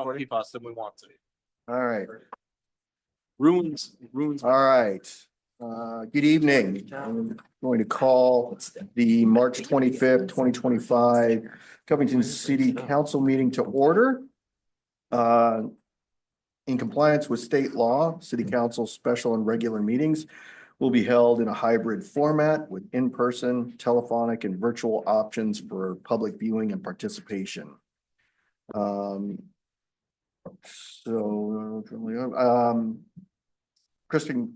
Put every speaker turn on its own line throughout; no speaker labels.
about PFAS than we want to.
All right.
Ruins.
All right. Good evening. I'm going to call the March 25th, 2025 Covington City Council meeting to order. In compliance with state law, City Council special and regular meetings will be held in a hybrid format with in-person, telephonic, and virtual options for public viewing and participation. Kristen,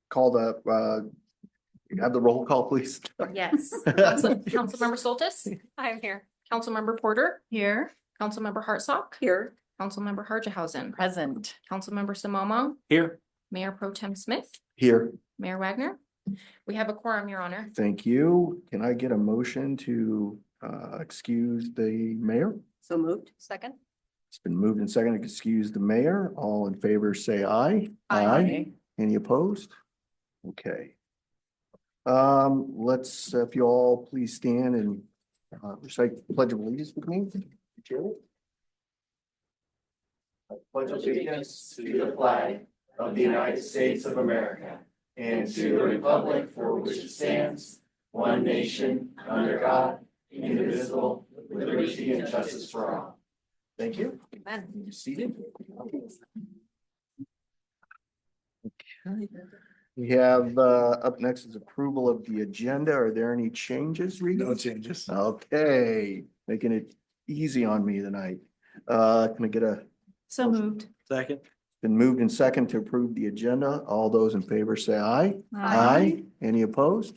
called up, have the roll call, please.
Yes. Councilmember Soltis. I'm here. Councilmember Porter.
Here.
Councilmember Hartsock.
Here.
Councilmember Harjehausen. Present. Councilmember Samomo.
Here.
Mayor Pro Tem Smith.
Here.
Mayor Wagner. We have a quorum, Your Honor.
Thank you. Can I get a motion to excuse the mayor?
So moved. Second.
It's been moved and seconded to excuse the mayor. All in favor, say aye.
Aye.
Any opposed? Okay. Let's, if you all please stand and recite the Pledge of Allegiance with me. I pledge allegiance to the flag of the United States of America and to the republic for which it stands, one nation, under God, indivisible, with liberty and justice for all. Thank you.
Amen.
You're seated. Okay. We have up next is approval of the agenda. Are there any changes, Rita?
No changes.
Okay, making it easy on me tonight. Can I get a?
So moved.
Second.
Been moved and second to approve the agenda. All those in favor say aye.
Aye.
Any opposed?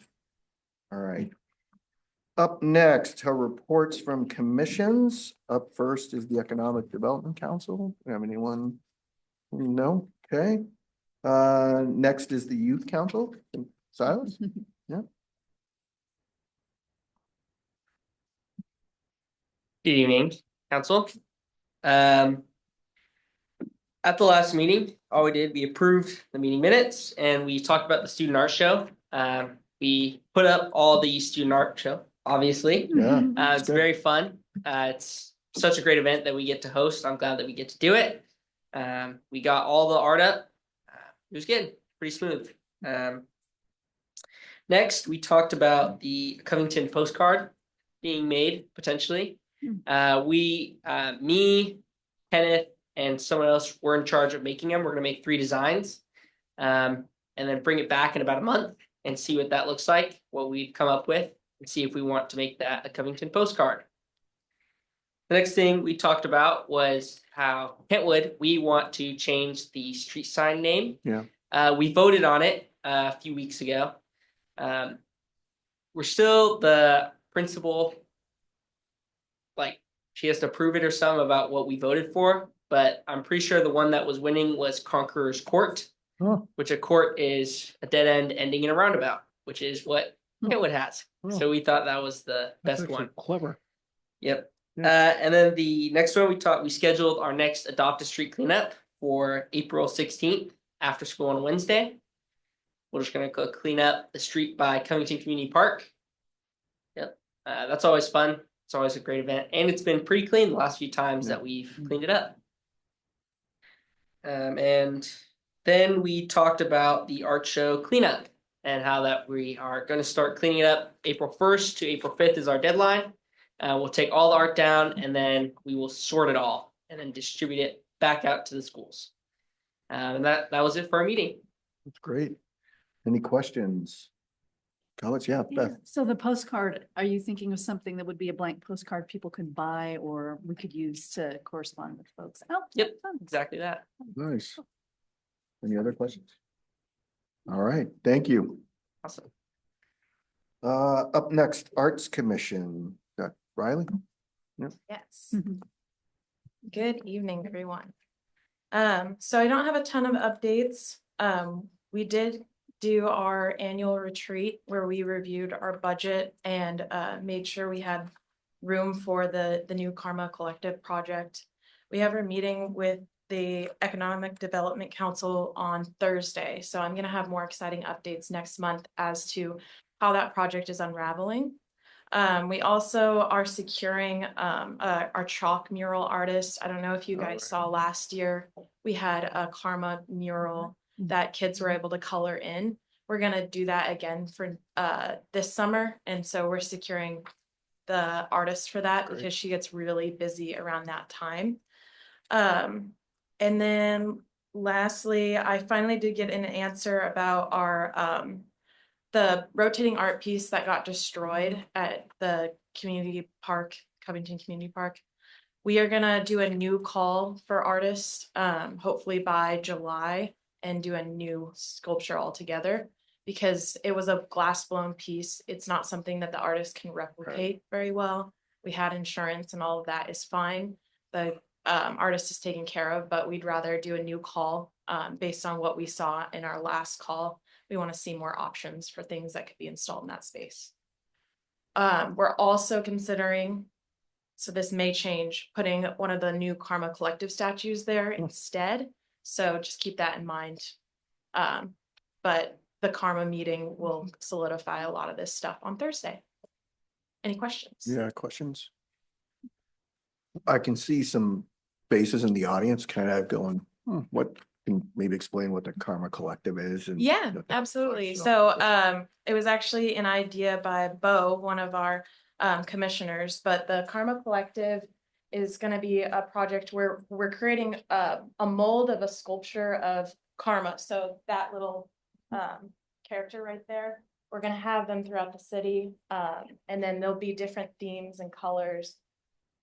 All right. Up next, our reports from commissions. Up first is the Economic Development Council. Do we have anyone? No? Okay. Next is the Youth Council. Silas? Yeah.
Good evening, council. At the last meeting, all we did, we approved the meeting minutes and we talked about the student art show. We put up all the student art show, obviously.
Yeah.
It's very fun. It's such a great event that we get to host. I'm glad that we get to do it. We got all the art up. It was good, pretty smooth. Next, we talked about the Covington postcard being made potentially. Me, Kenneth, and someone else were in charge of making them. We're gonna make 3 designs, and then bring it back in about a month and see what that looks like, what we've come up with, and see if we want to make that a Covington postcard. The next thing we talked about was how Kentwood, we want to change the street sign name.
Yeah.
We voted on it a few weeks ago. We're still the principal, like she has to prove it or something about what we voted for, but I'm pretty sure the one that was winning was Conqueror's Court, which a court is a dead end ending in a roundabout, which is what Kentwood has. So we thought that was the best one.
Clever.
Yep. And then the next one we scheduled our next Adopt a Street cleanup for April 16th after school on Wednesday. We're just gonna go clean up the street by Covington Community Park. Yep. That's always fun. It's always a great event, and it's been pretty clean the last few times that we've cleaned it up. And then we talked about the art show cleanup and how that we are going to start cleaning it up April 1st to April 5th is our deadline. We'll take all the art down and then we will sort it all and then distribute it back out to the schools. And that was it for our meeting.
That's great. Any questions? Comments? Yeah, Beth.
So the postcard, are you thinking of something that would be a blank postcard people could buy or we could use to correspond with folks? Oh,
Yep.
fun.
Exactly that.
Nice. Any other questions? All right, thank you.
Awesome.
Up next, Arts Commission. Got Riley?
Yes. Good evening, everyone. So I don't have a ton of updates. We did do our annual retreat where we reviewed our budget and made sure we had room for the new Karma Collective project. We have our meeting with the Economic Development Council on Thursday. So I'm going to have more exciting updates next month as to how that project is unraveling. We also are securing our chalk mural artist. I don't know if you
Oh,
guys
right.
saw last year, we had a karma mural that kids were able to color in. We're gonna do that again for this summer, and so we're securing the artist for that
Great.
because she gets really busy around that time. And then lastly, I finally did get an answer about our the rotating art piece that got destroyed at the community park, Covington Community Park. We are gonna do a new call for artists, hopefully by July, and do a new sculpture altogether. Because it was a glass blown piece, it's not something that the artist can replicate very well. We had insurance and all of that is fine. The artist is taken care of, but we'd rather do a new call based on what we saw in our last call. We want to see more options for things that could be installed in that space. We're also considering, so this may change, putting one of the new Karma Collective statues there instead. So just keep that in mind. But the Karma meeting will solidify a lot of this stuff on Thursday. Any questions?
Yeah, questions? I can see some faces in the audience kind of going, what, can maybe explain what the Karma Collective is? And
Yeah,
what that looks like,
absolutely. So it was actually an idea by Bo, one of our commissioners, but the Karma Collective is going to be a project where we're creating a mold of a sculpture of karma. So that little character right there, we're going to have them throughout the city, and then there'll be different themes and colors,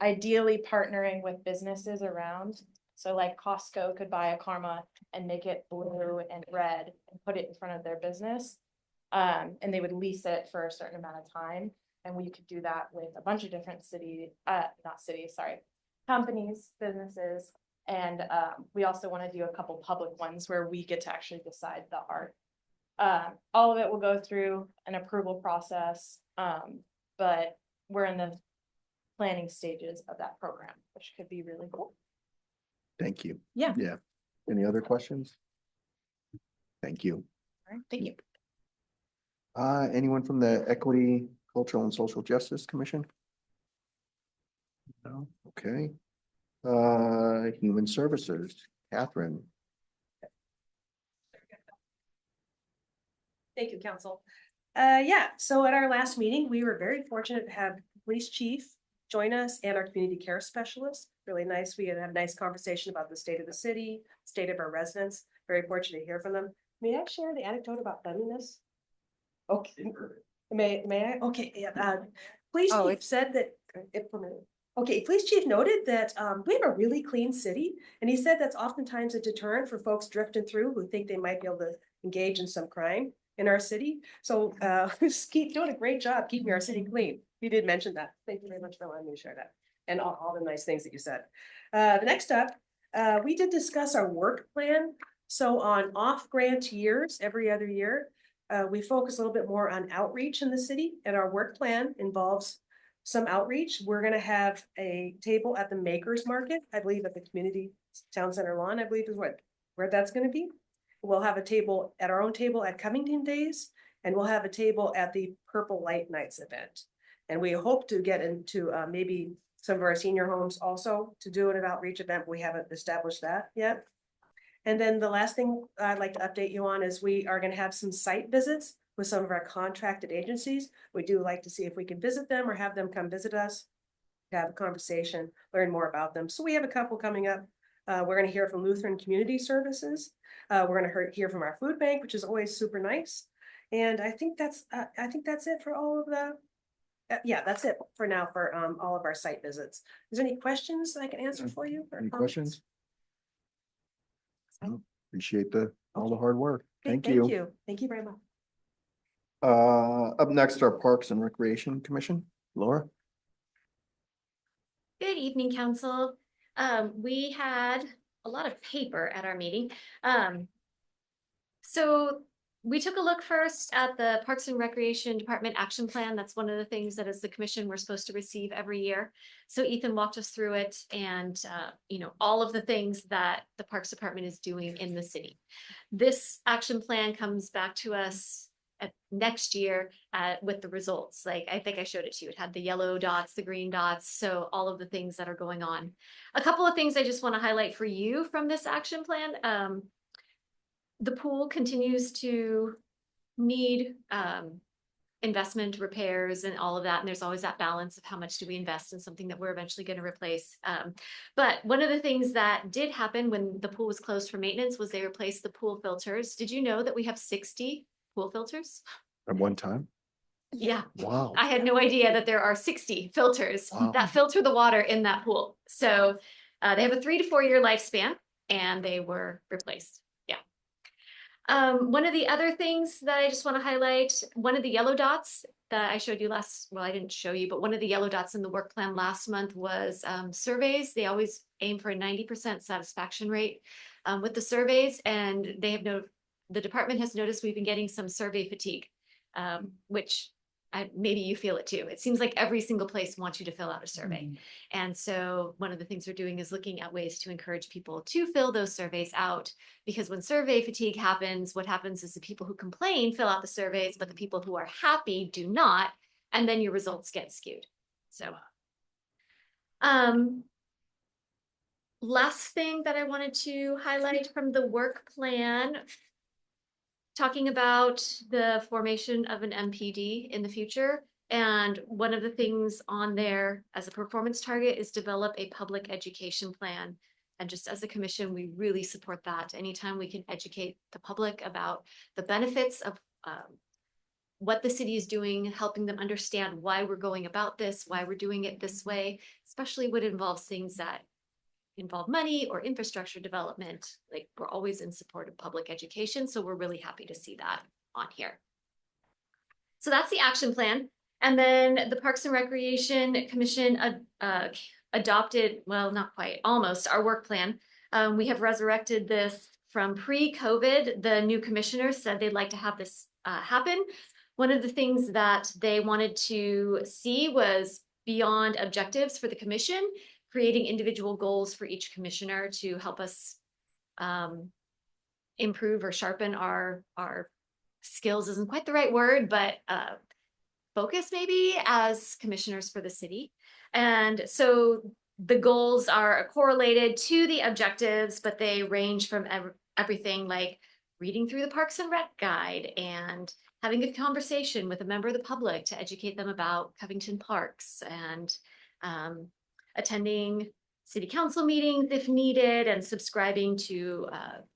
ideally partnering with businesses around. So like Costco could buy a karma and make it blue and red and put it in front of their business. And they would lease it for a certain amount of time. And we could do that with a bunch of different companies, businesses. And we also want to do a couple public ones where we get to actually decide the art. All of it will go through an approval process, but we're in the planning stages of that program, which could be really cool.
Thank you.
Yeah.
Yeah. Any other questions? Thank you.
All right, thank you.
Anyone from the Equity, Cultural and Social Justice Commission? No, okay. Human Services, Catherine.
Thank you, Council. So at our last meeting, we were very fortunate to have Police Chief join us and our Community Care Specialist. Really nice. We had a nice conversation about the state of the city, state of our residents. Very fortunate to hear from them. May I share the anecdote about cleanliness? Okay. May I? Okay, yeah. Police Chief said that, okay, Police Chief noted that we have a really clean city. And he said that's oftentimes a deterrent for folks drifting through who think they might be able to engage in some crime in our city. So just keep doing a great job keeping our city clean. He did mention that. Thank you very much for letting me share that. And all the nice things that you said. The next up, we did discuss our work plan. So on off grant years, every other year, we focus a little bit more on outreach in the city, and our work plan involves some outreach. We're going to have a table at the Makers Market, I believe at the Community Town Center lawn, I believe is where that's going to be. We'll have a table at our own table at Covington Days, and we'll have a table at the Purple Light Nights event. And we hope to get into maybe some of our senior homes also to do an outreach event. We haven't established that yet. And then the last thing I'd like to update you on is we are going to have some site visits with some of our contracted agencies. We do like to see if we can visit them or have them come visit us, have a conversation, learn more about them. So we have a couple coming up. We're going to hear from Lutheran Community Services. We're going to hear from our food bank, which is always super nice. And I think that's it for all of the. Yeah, that's it for now for all of our site visits. Is there any questions I can answer for you?
Any questions? Appreciate all the hard work. Thank you.
Thank you very much.
Up next, our Parks and Recreation Commission, Laura.
Good evening, Council. We had a lot of paper at our meeting. So we took a look first at the Parks and Recreation Department Action Plan. That's one of the things that as the commission we're supposed to receive every year. So Ethan walked us through it and, all of the things that the Parks Department is doing in the city. This action plan comes back to us at next year with the results. Like, I think I showed it to you. It had the yellow dots, the green dots, so all of the things that are going on. A couple of things I just want to highlight for you from this action plan. The pool continues to need investment, repairs, and all of that. And there's always that balance of how much do we invest in something that we're eventually going to replace. But one of the things that did happen when the pool was closed for maintenance was they replaced the pool filters. Did you know that we have 60 pool filters?
At one time?
Yeah.
Wow.
I had no idea that there are 60 filters
Wow.
that filter the water in that pool. So they have a 3 to 4 year lifespan, and they were replaced. Yeah. One of the other things that I just want to highlight, one of the yellow dots that I showed you last, well, I didn't show you, but one of the yellow dots in the work plan last month was surveys. They always aim for a 90% satisfaction rate with the surveys, and they have the department has noticed we've been getting some survey fatigue, which maybe you feel it too. It seems like every single place wants you to fill out a survey. And so one of the things we're doing is looking at ways to encourage people to fill those surveys out, because when survey fatigue happens, what happens is the people who complain fill out the surveys, but the people who are happy do not, and then your results get skewed. So last thing that I wanted to highlight from the work plan, talking about the formation of an MPD in the future. And one of the things on there as a performance target is develop a public education plan. And just as a commission, we really support that. Anytime we can educate the public about the benefits of what the city is doing, helping them understand why we're going about this, why we're doing it this way, especially when it involves things that involve money or infrastructure development. Like, we're always in support of public education, so we're really happy to see that on here. So that's the action plan. And then the Parks and Recreation Commission adopted, well, not quite, almost, our work plan. We have resurrected this from pre-COVID. The new commissioners said they'd like to have this happen. One of the things that they wanted to see was beyond objectives for the commission, creating individual goals for each commissioner to help us improve or sharpen our skills isn't quite the right word, but focus maybe as commissioners for the city. And so the goals are correlated to the objectives, but they range from everything like reading through the Parks and Rec guide and having a conversation with a member of the public to educate them about Covington parks, and attending city council meetings if needed, and subscribing to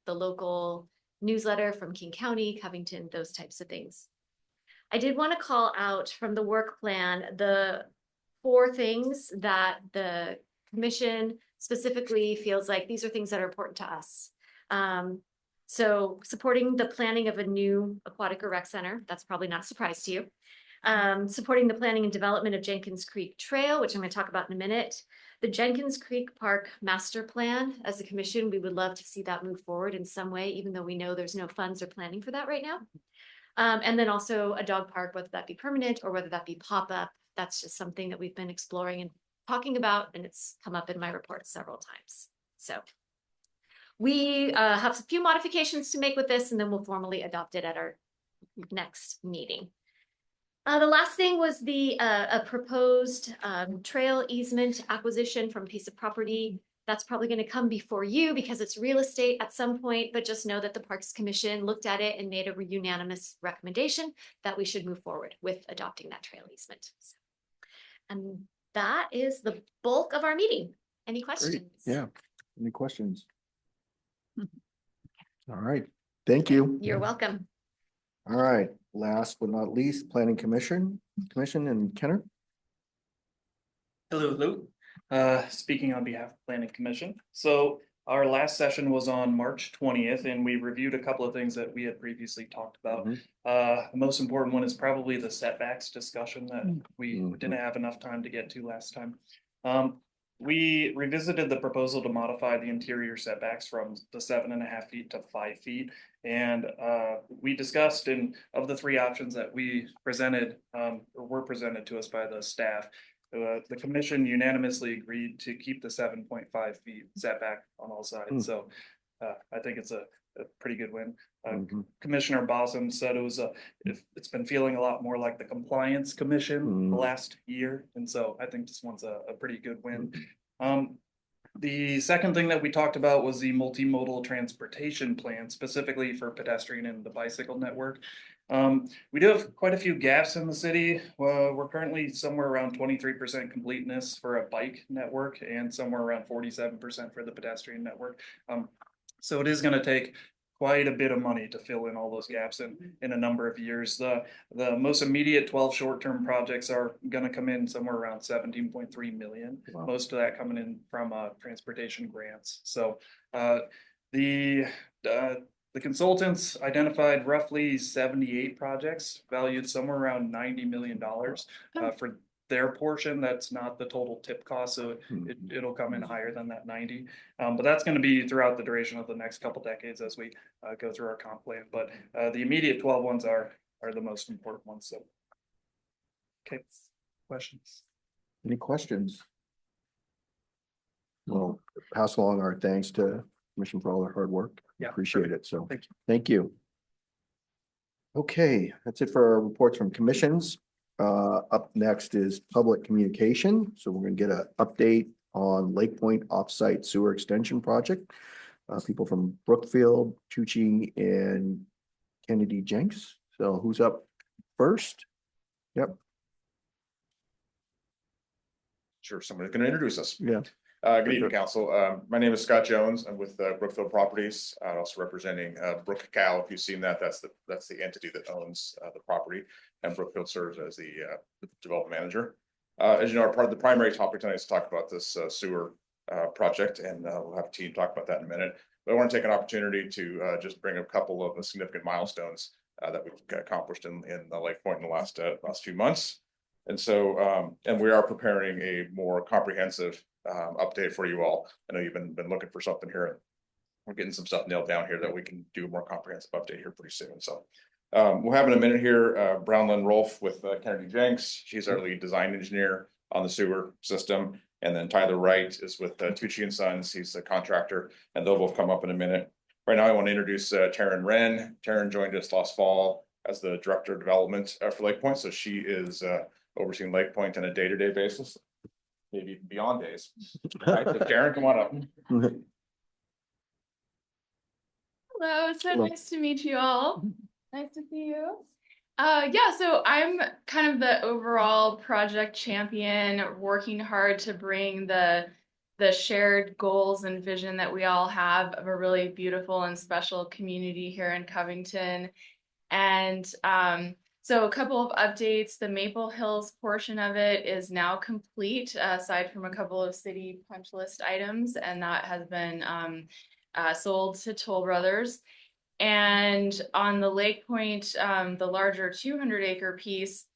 the local newsletter from King County, Covington, those types of things. I did want to call out from the work plan the 4 things that the commission specifically feels like these are things that are important to us. So supporting the planning of a new aquatic or rec center, that's probably not a surprise to you. Supporting the planning and development of Jenkins Creek Trail, which I'm going to talk about in a minute. The Jenkins Creek Park Master Plan, as a commission, we would love to see that move forward in some way, even though we know there's no funds or planning for that right now. And then also a dog park, whether that be permanent or whether that be pop-up. That's just something that we've been exploring and talking about, and it's come up in my report several times. So we have a few modifications to make with this, and then we'll formally adopt it at our next meeting. The last thing was the a proposed trail easement acquisition from a piece of property. That's probably going to come before you because it's real estate at some point, but just know that the Parks Commission looked at it and made a unanimous recommendation that we should move forward with adopting that trail easement. And that is the bulk of our meeting. Any questions?
Great. Yeah. Any questions? All right. Thank you.
You're welcome.
All right. Last but not least, Planning Commission and Kenner.
Hello. Speaking on behalf of Planning Commission. So our last session was on March 20th, and we reviewed a couple of things that we had previously talked about. The most important one is probably the setbacks discussion that we didn't have enough time to get to last time. We revisited the proposal to modify the interior setbacks from the 7.5 feet to 5 feet. And we discussed, and of the 3 options that we presented or were presented to us by the staff, the commission unanimously agreed to keep the 7.5 feet setback on all sides. So I think it's a pretty good win.
Mhm.
Commissioner Bossum said it was it's been feeling a lot more like the compliance commission the
Mm.
last year, and so I think this one's a pretty good win.
Mm-hmm.
The second thing that we talked about was the multimodal transportation plan, specifically for pedestrian and the bicycle network. We do have quite a few gaps in the city. We're currently somewhere around 23% completeness for a bike network and somewhere around 47% for the pedestrian network. So it is going to take quite a bit of money to fill in all those gaps in a number of years. The most immediate 12 short-term projects are going to come in somewhere around 17.3 million.
Wow.
Most of that coming in from transportation grants. So the consultants identified roughly 78 projects valued somewhere around $90 million for their portion. That's not the total tip cost, so it'll come in higher than that 90. But that's going to be throughout the duration of the next couple decades as we go through our comp plan. But the immediate 12 ones are the most important ones. So, okay, questions?
Any questions? Well, pass along our thanks to Commission for all their hard work.
Yeah,
Appreciate it. So
Thank you.
thank you. Okay, that's it for our reports from commissions. Up next is public communication. So we're gonna get an update on Lake Point Offsite Sewer Extension Project. People from Brookfield, Tucci, and Kennedy Jenks. So who's up first? Yep,
Sure, somebody's going to introduce us.
yeah.
Good evening, council. My name is Scott Jones. I'm with Brookfield Properties, also representing Brook Cal. If you've seen that, that's the entity that owns the property, and Brookfield serves as the development manager. As you know, part of the primary topic tonight is to talk about this sewer project, and we'll have a team talk about that in a minute. But I want to take an opportunity to just bring a couple of significant milestones that we've accomplished in the Lake Point in the last few months. And so, and we are preparing a more comprehensive update for you all. I know you've been looking for something here. We're getting some stuff nailed down here that we can do a more comprehensive update here pretty soon. So we'll have in a minute here, Brownlyn Rolfe with Kennedy Jenks. She's our lead design engineer on the sewer system. And then Tyler Wright is with Tucci and Sons. He's a contractor, and they'll both come up in a minute. Right now, I want to introduce Taryn Wren. Taryn joined us last fall as the director of development for Lake Point. So she is overseeing Lake Point on a day-to-day basis, maybe even beyond days. Right, so Taryn, come on up.
Hello, so
Hello.
nice to meet you all. Nice to see you. Yeah, so I'm kind of the overall project champion, working hard to bring the shared goals and vision that we all have of a really beautiful and special community here in Covington. And so a couple of updates. The Maple Hills portion of it is now complete, aside from a couple of city punch list items, and that has been sold to Toll Brothers. And on the Lake Point, the larger 200-acre piece,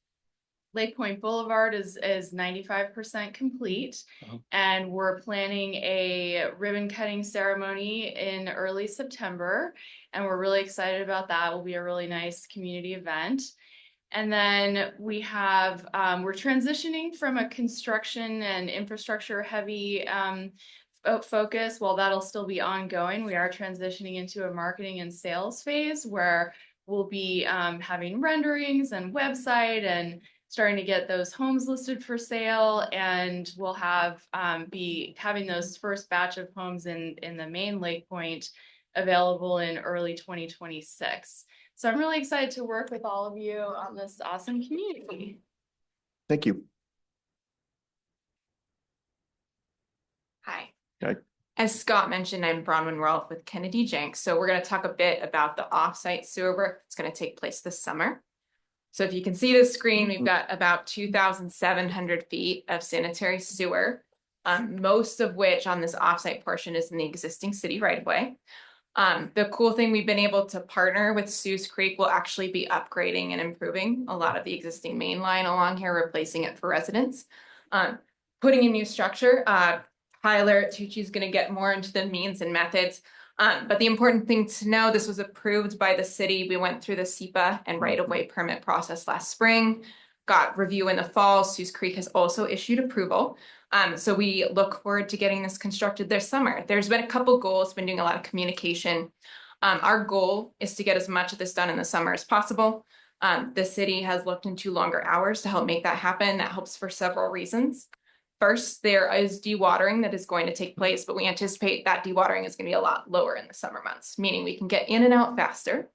Lake Point Boulevard is 95% complete.
Uh-huh.
And we're planning a ribbon cutting ceremony in early September. And we're really excited about that. It will be a really nice community event. And then we have, we're transitioning from a construction and infrastructure heavy focus. While that'll still be ongoing, we are transitioning into a marketing and sales phase where we'll be having renderings and website and starting to get those homes listed for sale. And we'll have be having those first batch of homes in the main Lake Point available in early 2026. So I'm really excited to work with all of you on this awesome community.
Thank you.
Hi.
Hi.
As Scott mentioned, I'm Bronwyn Rolfe with Kennedy Jenks. So we're going to talk a bit about the offsite sewer work that's going to take place this summer. So if you can see the screen, we've got about 2,700 feet of sanitary sewer, most of which on this offsite portion is in the existing city right of way. The cool thing, we've been able to partner with Sue's Creek. Will actually be upgrading and improving a lot of the existing main line along here, replacing it for residents, putting a new structure. Tyler at Tucci is going to get more into the means and methods. But the important thing to know, this was approved by the city. We went through the SEPA and right-of-way permit process last spring, got review in the fall. Sue's Creek has also issued approval. So we look forward to getting this constructed this summer. There's been a couple goals, been doing a lot of communication. Our goal is to get as much of this done in the summer as possible. The city has looked into longer hours to help make that happen. That helps for several reasons. First, there is dewatering that is going to take place, but we anticipate that dewatering is going to be a lot lower in the summer months, meaning we can get in and out faster.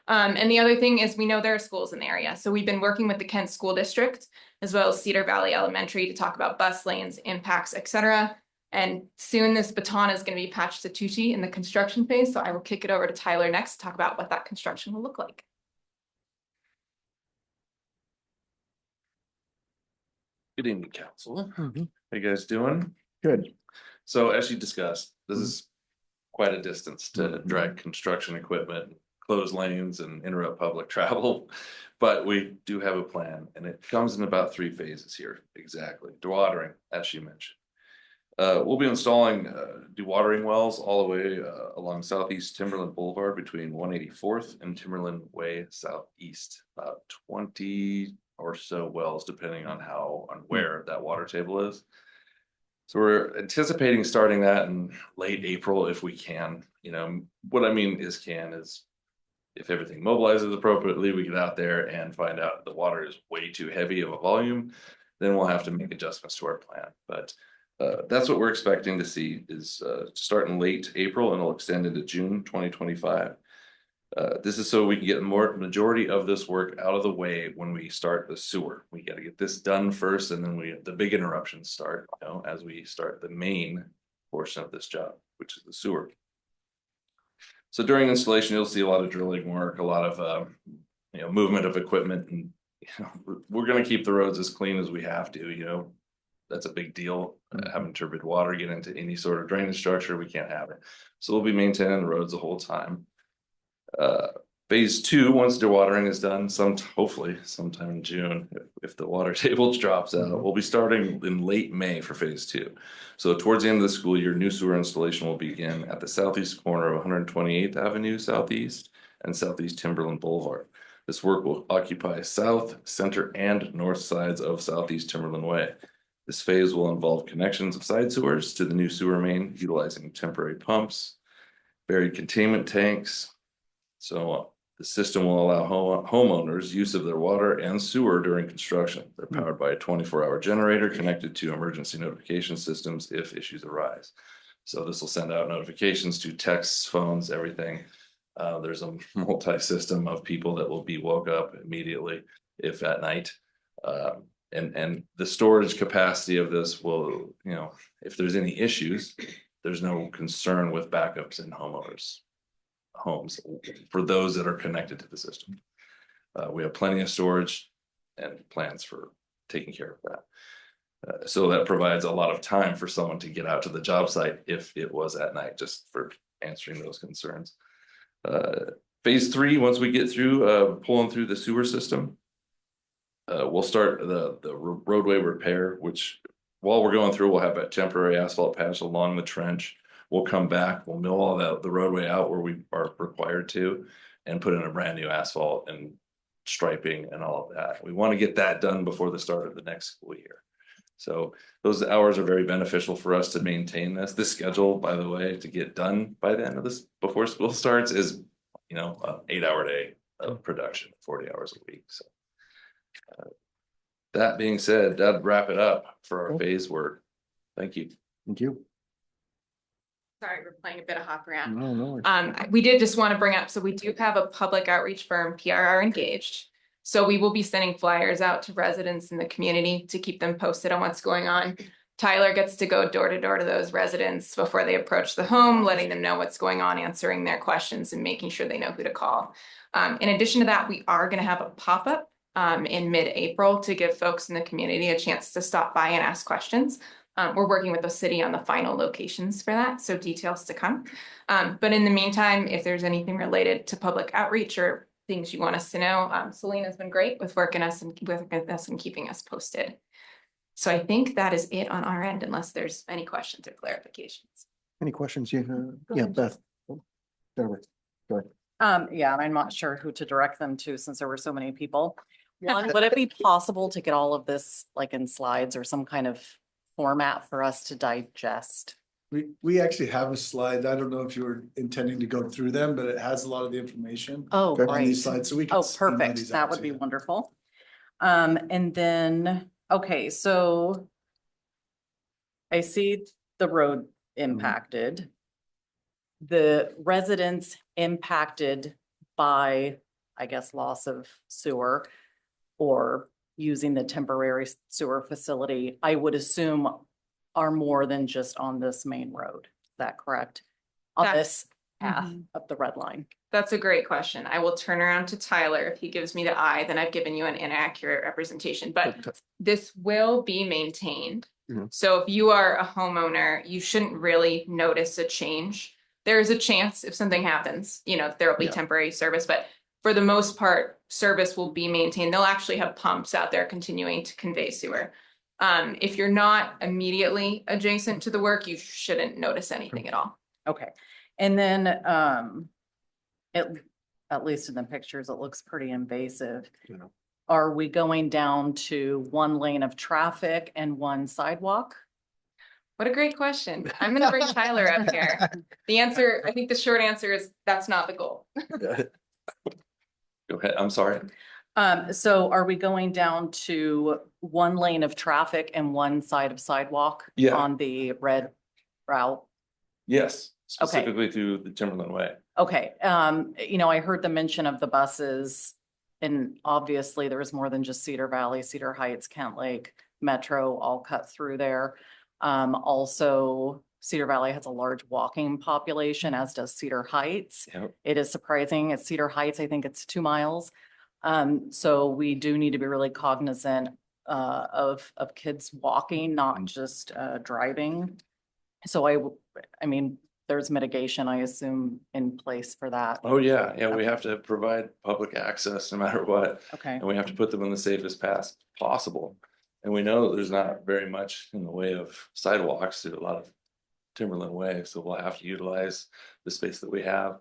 And the other thing is we know there are schools in the area. So we've been working with the Kent School District as well as Cedar Valley Elementary to talk about bus lanes, impacts, etc. And soon this baton is going to be patched to Tucci in the construction phase. So I will kick it over to Tyler next to talk about what that construction will look like.
Good evening, council.
Mhm.
How you guys doing?
Good.
So as you discussed, this is quite a distance to drag construction equipment, close lanes and interrupt public travel. But we do have a plan and it comes in about 3 phases here. Exactly. Dewatering, as she mentioned. We'll be installing dewatering wells all the way along Southeast Timberland Boulevard between 184th and Timberland Way Southeast. About 20 or so wells, depending on where that water table is. So we're anticipating starting that in late April if we can. You know, what I mean is if everything mobilizes appropriately, we get out there and find out the water is way too heavy of a volume, then we'll have to make adjustments to our plan. But that's what we're expecting to see is to start in late April and it'll extend into June 2025. This is so we can get the majority of this work out of the way when we start the sewer. We got to get this done first, and then the big interruptions start, you know, as we start the main portion of this job, which is the sewer. So during installation, you'll see a lot of drilling work, a lot of movement of equipment, and we're going to keep the roads as clean as we have to. You know, that's a big deal. Having turbid water get into any sort of drainage structure, we can't have it. So we'll be maintaining the roads the whole time. Phase 2, once dewatering is done, hopefully sometime in June, if the water table drops out, we'll be starting in late May for phase 2. So towards the end of the school year, new sewer installation will begin at the southeast corner of 128th Avenue Southeast and Southeast Timberland Boulevard. This work will occupy south, center, and north sides of Southeast Timberland Way. This phase will involve connections of side sewers to the new sewer main, utilizing temporary pumps, buried containment tanks. So the system will allow homeowners use of their water and sewer during construction. They're powered by a 24-hour generator connected to emergency notification systems if issues arise. So this will send out notifications to texts, phones, everything. There's a multi-system of people that will be woke up immediately if at night. And the storage capacity of this will, if there's any issues, there's no concern with backups in homeowners' homes for those that are connected to the system. We have plenty of storage and plans for taking care of that. So that provides a lot of time for someone to get out to the job site if it was at night, just for answering those concerns. Phase 3, once we get through pulling through the sewer system, we'll start the roadway repair, which while we're going through, we'll have a temporary asphalt patch along the trench. We'll come back, we'll mill all the roadway out where we are required to and put in a brand new asphalt and striping and all of that. We want to get that done before the start of the next school year. So those hours are very beneficial for us to maintain this. This schedule, by the way, to get done by the end of this before school starts is, an 8-hour day of production, 40 hours a week. So that being said, that'd wrap it up for our phase work. Thank you.
Thank you.
Sorry, we're playing a bit of hop around.
No.
We did just want to bring up, so we do have a public outreach firm, PRR Engaged. So we will be sending flyers out to residents in the community to keep them posted on what's going on. Tyler gets to go door to door to those residents before they approach the home, letting them know what's going on, answering their questions and making sure they know who to call. In addition to that, we are going to have a pop-up in mid-April to give folks in the community a chance to stop by and ask questions. We're working with the city on the final locations for that, so details to come. But in the meantime, if there's anything related to public outreach or things you want us to know, Selena's been great with working with us and keeping us posted. So I think that is it on our end, unless there's any questions or clarifications.
Any questions? Yeah, Beth. Go ahead.
Yeah, and I'm not sure who to direct them to since there were so many people. One, would it be possible to get all of this like in slides or some kind of format for us to digest?
We actually have a slide. I don't know if you were intending to go through them, but it has a lot of the information
Oh,
Okay.
on
great.
these slides, so we can.
Oh,
email
perfect.
these
That
out
would
to
be
you.
wonderful. And then, okay, so I see the road impacted. The residents impacted by, I guess, loss of sewer or using the temporary sewer facility, I would assume are more than just on this main road. Is that correct? On
That-
this path of the red line.
That's a great question. I will turn around to Tyler. If he gives me the eye, then I've given you an inaccurate representation, but this will be maintained.
Mhm.
So if you are a homeowner, you shouldn't really notice a change. There is a chance if something happens, there will be
Yeah.
temporary service, but for the most part, service will be maintained. They'll actually have pumps out there continuing to convey sewer. If you're not immediately adjacent to the work, you shouldn't notice anything at all.
Okay, and then, at least in the pictures, it looks pretty invasive.
Yeah.
Are we going down to one lane of traffic and one sidewalk?
What a great question. I'm gonna bring Tyler up here. I think the short answer is that's not the goal.
Go ahead, I'm sorry.
So are we going down to one lane of traffic and one side of sidewalk?
Yeah.
On the red route?
Yes, specifically through the Timberland Way.
Okay, I heard the mention of the buses. And obviously there is more than just Cedar Valley, Cedar Heights, Kent Lake, Metro, all cut through there. Also Cedar Valley has a large walking population, as does Cedar Heights.
Yep.
It is surprising. At Cedar Heights, I think it's 2 miles. So we do need to be really cognizant of kids walking, not just driving. So I mean, there's mitigation, I assume, in place for that.
Oh, yeah, we have to provide public access no matter what.
Okay,
And we have to put them in the safest path possible. And we know that there's not very much in the way of sidewalks through a lot of Timberland Way, so we'll have to utilize the space that we have.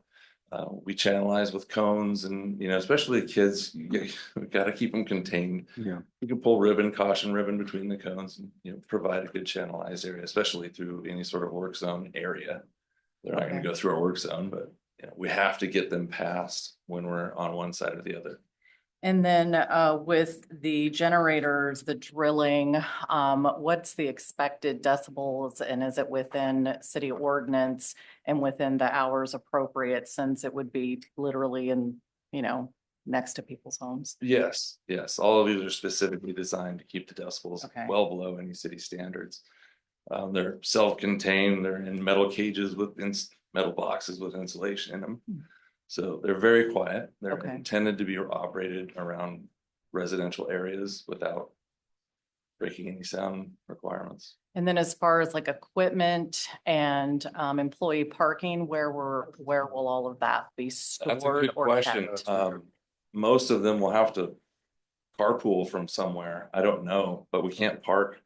We channelize with cones and, especially kids, we gotta keep them contained.
Yeah.
We can pull caution ribbon between the cones and, provide a good channelized area, especially through any sort of work zone area. They're not gonna
Okay.
go through our work zone, but, we have to get them past when we're on one side or the other.
and then with the generators, the drilling, what's the expected decibels? And is it within city ordinance and within the hours appropriate, since it would be literally in, next to people's homes?
Yes, all of these are specifically designed to keep the decibels
Okay.
well below any city standards. They're self-contained, they're in metal cages with metal boxes with insulation in them. So they're very quiet. They're
Okay.
intended to be operated around residential areas without breaking any sound requirements.
And then as far as like equipment and employee parking, where will all of that be
That's a
stored
good
or
question.
kept?
Most of them will have to carpool from somewhere. I don't know, but we can't park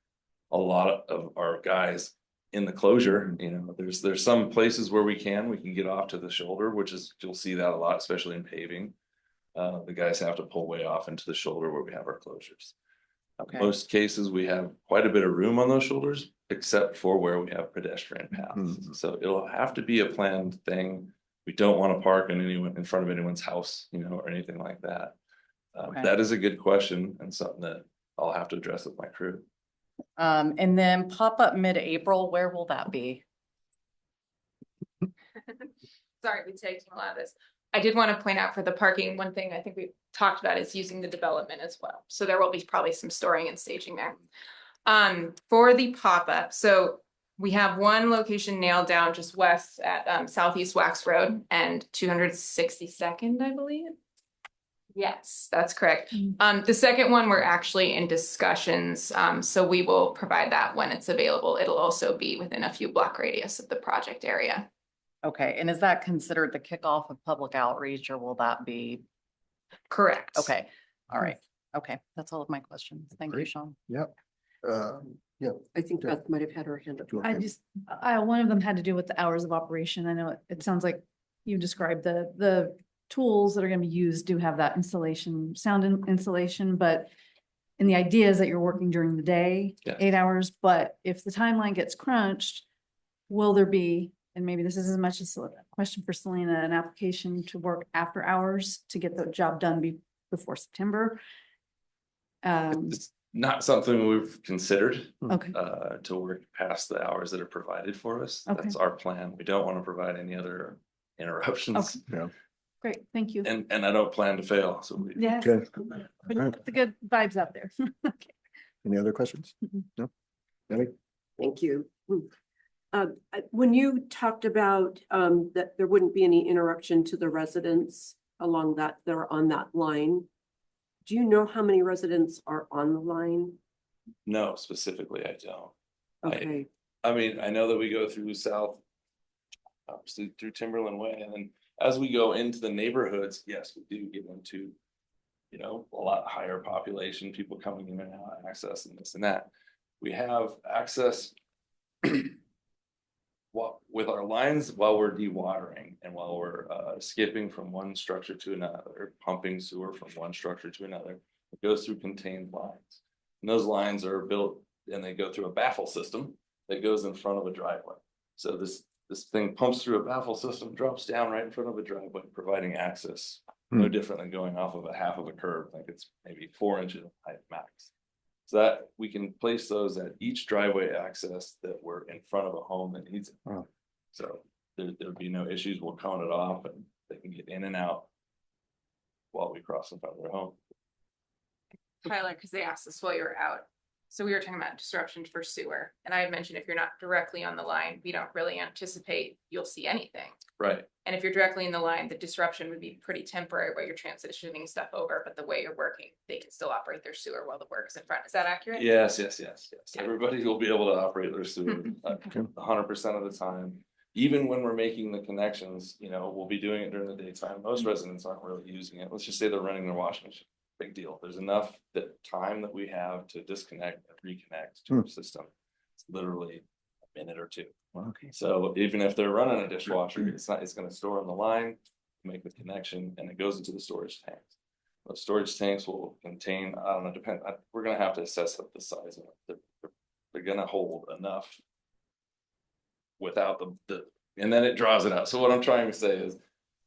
a lot of our guys in the closure. There's some places where we can get off to the shoulder, which is, you'll see that a lot, especially in paving. The guys have to pull way off into the shoulder where we have our closures.
Okay.
Most cases, we have quite a bit of room on those shoulders, except for where we have pedestrian paths.
Mhm.
So it'll have to be a planned thing. We don't want to park in front of anyone's house, or anything like that.
Okay.
That is a good question and something that I'll have to address with my crew.
And then pop up mid-April, where will that be?
Sorry, we tagged a lot of this. I did want to point out for the parking, one thing I think we talked about is using the development as well. So there will be probably some storing and staging there. For the pop-up, so we have one location nailed down just west at Southeast Wax Road and 262nd, I believe. Yes, that's correct. The second one, we're actually in discussions, so we will provide that when it's available. It'll also be within a few block radius of the project area.
Okay, and is that considered the kickoff of public outreach, or will that be?
Correct.
Okay, all right, okay, that's all of my questions. Thank you,
Great.
Sean.
Yep. Yeah.
I think
Yeah.
Beth might have had her hand up.
one of them had to do with the hours of operation. I know it sounds like you described the tools that are gonna be used do have that insulation, sound insulation, but And the idea is that you're working during the day,
Yes.
8 hours, but if the timeline gets crunched, will there be, and maybe this is as much as a question for Selena, an application to work after hours to get the job done before September?
It's not something we've considered,
Okay,
to work past the hours that are provided for us.
Okay.
That's our plan. We don't want to provide any other interruptions.
Yeah.
great, thank you.
And I don't plan to fail, so we.
Yeah,
Okay.
put the good vibes out there.
Any other questions? No? Debbie?
Thank you. When you talked about that there wouldn't be any interruption to the residents along that, they're on that line. Do you know how many residents are on the line?
No, specifically, I don't.
Okay,
I mean, I know that we go through south, obviously through Timberland Way, and then as we go into the neighborhoods, yes, we do get into, you know, a lot higher population, people coming in and out, access and this and that. We have access with our lines while we're dewatering and while we're skipping from one structure to another, pumping sewer from one structure to another. It goes through contained lines. And those lines are built and they go through a baffle system that goes in front of a driveway. So this thing pumps through a baffle system, drops down right in front of a driveway, providing access. No different than going off of a half of a curb, like it's maybe 4 inches height max. So that we can place those at each driveway access that we're in front of a home that needs it.
Wow.
So there'd be no issues. We'll count it off and they can get in and out while we cross in front of their home.
Tyler, because they asked us while you were out. So we were talking about disruption for sewer, and I had mentioned if you're not directly on the line, we don't really anticipate you'll see anything.
Right.
And if you're directly in the line, the disruption would be pretty temporary while you're transitioning stuff over, but the way you're working, they can still operate their sewer while the work is in front. Is that accurate?
Yes.
Yeah.
Everybody will be able to operate their sewer 100% of the time. Even when we're making the connections, you know, we'll be doing it during the daytime. Most residents aren't really using it. Let's just say they're running their washing machine. Big deal. There's enough time that we have to disconnect and reconnect to our system. It's literally a minute or two.
Okay.
So even if they're running a dishwasher, it's going to store on the line, make the connection, and it goes into the storage tanks. Those storage tanks will contain, I don't know, we're going to have to assess the size of it. They're going to hold enough without and then it draws it out. So what I'm trying to say is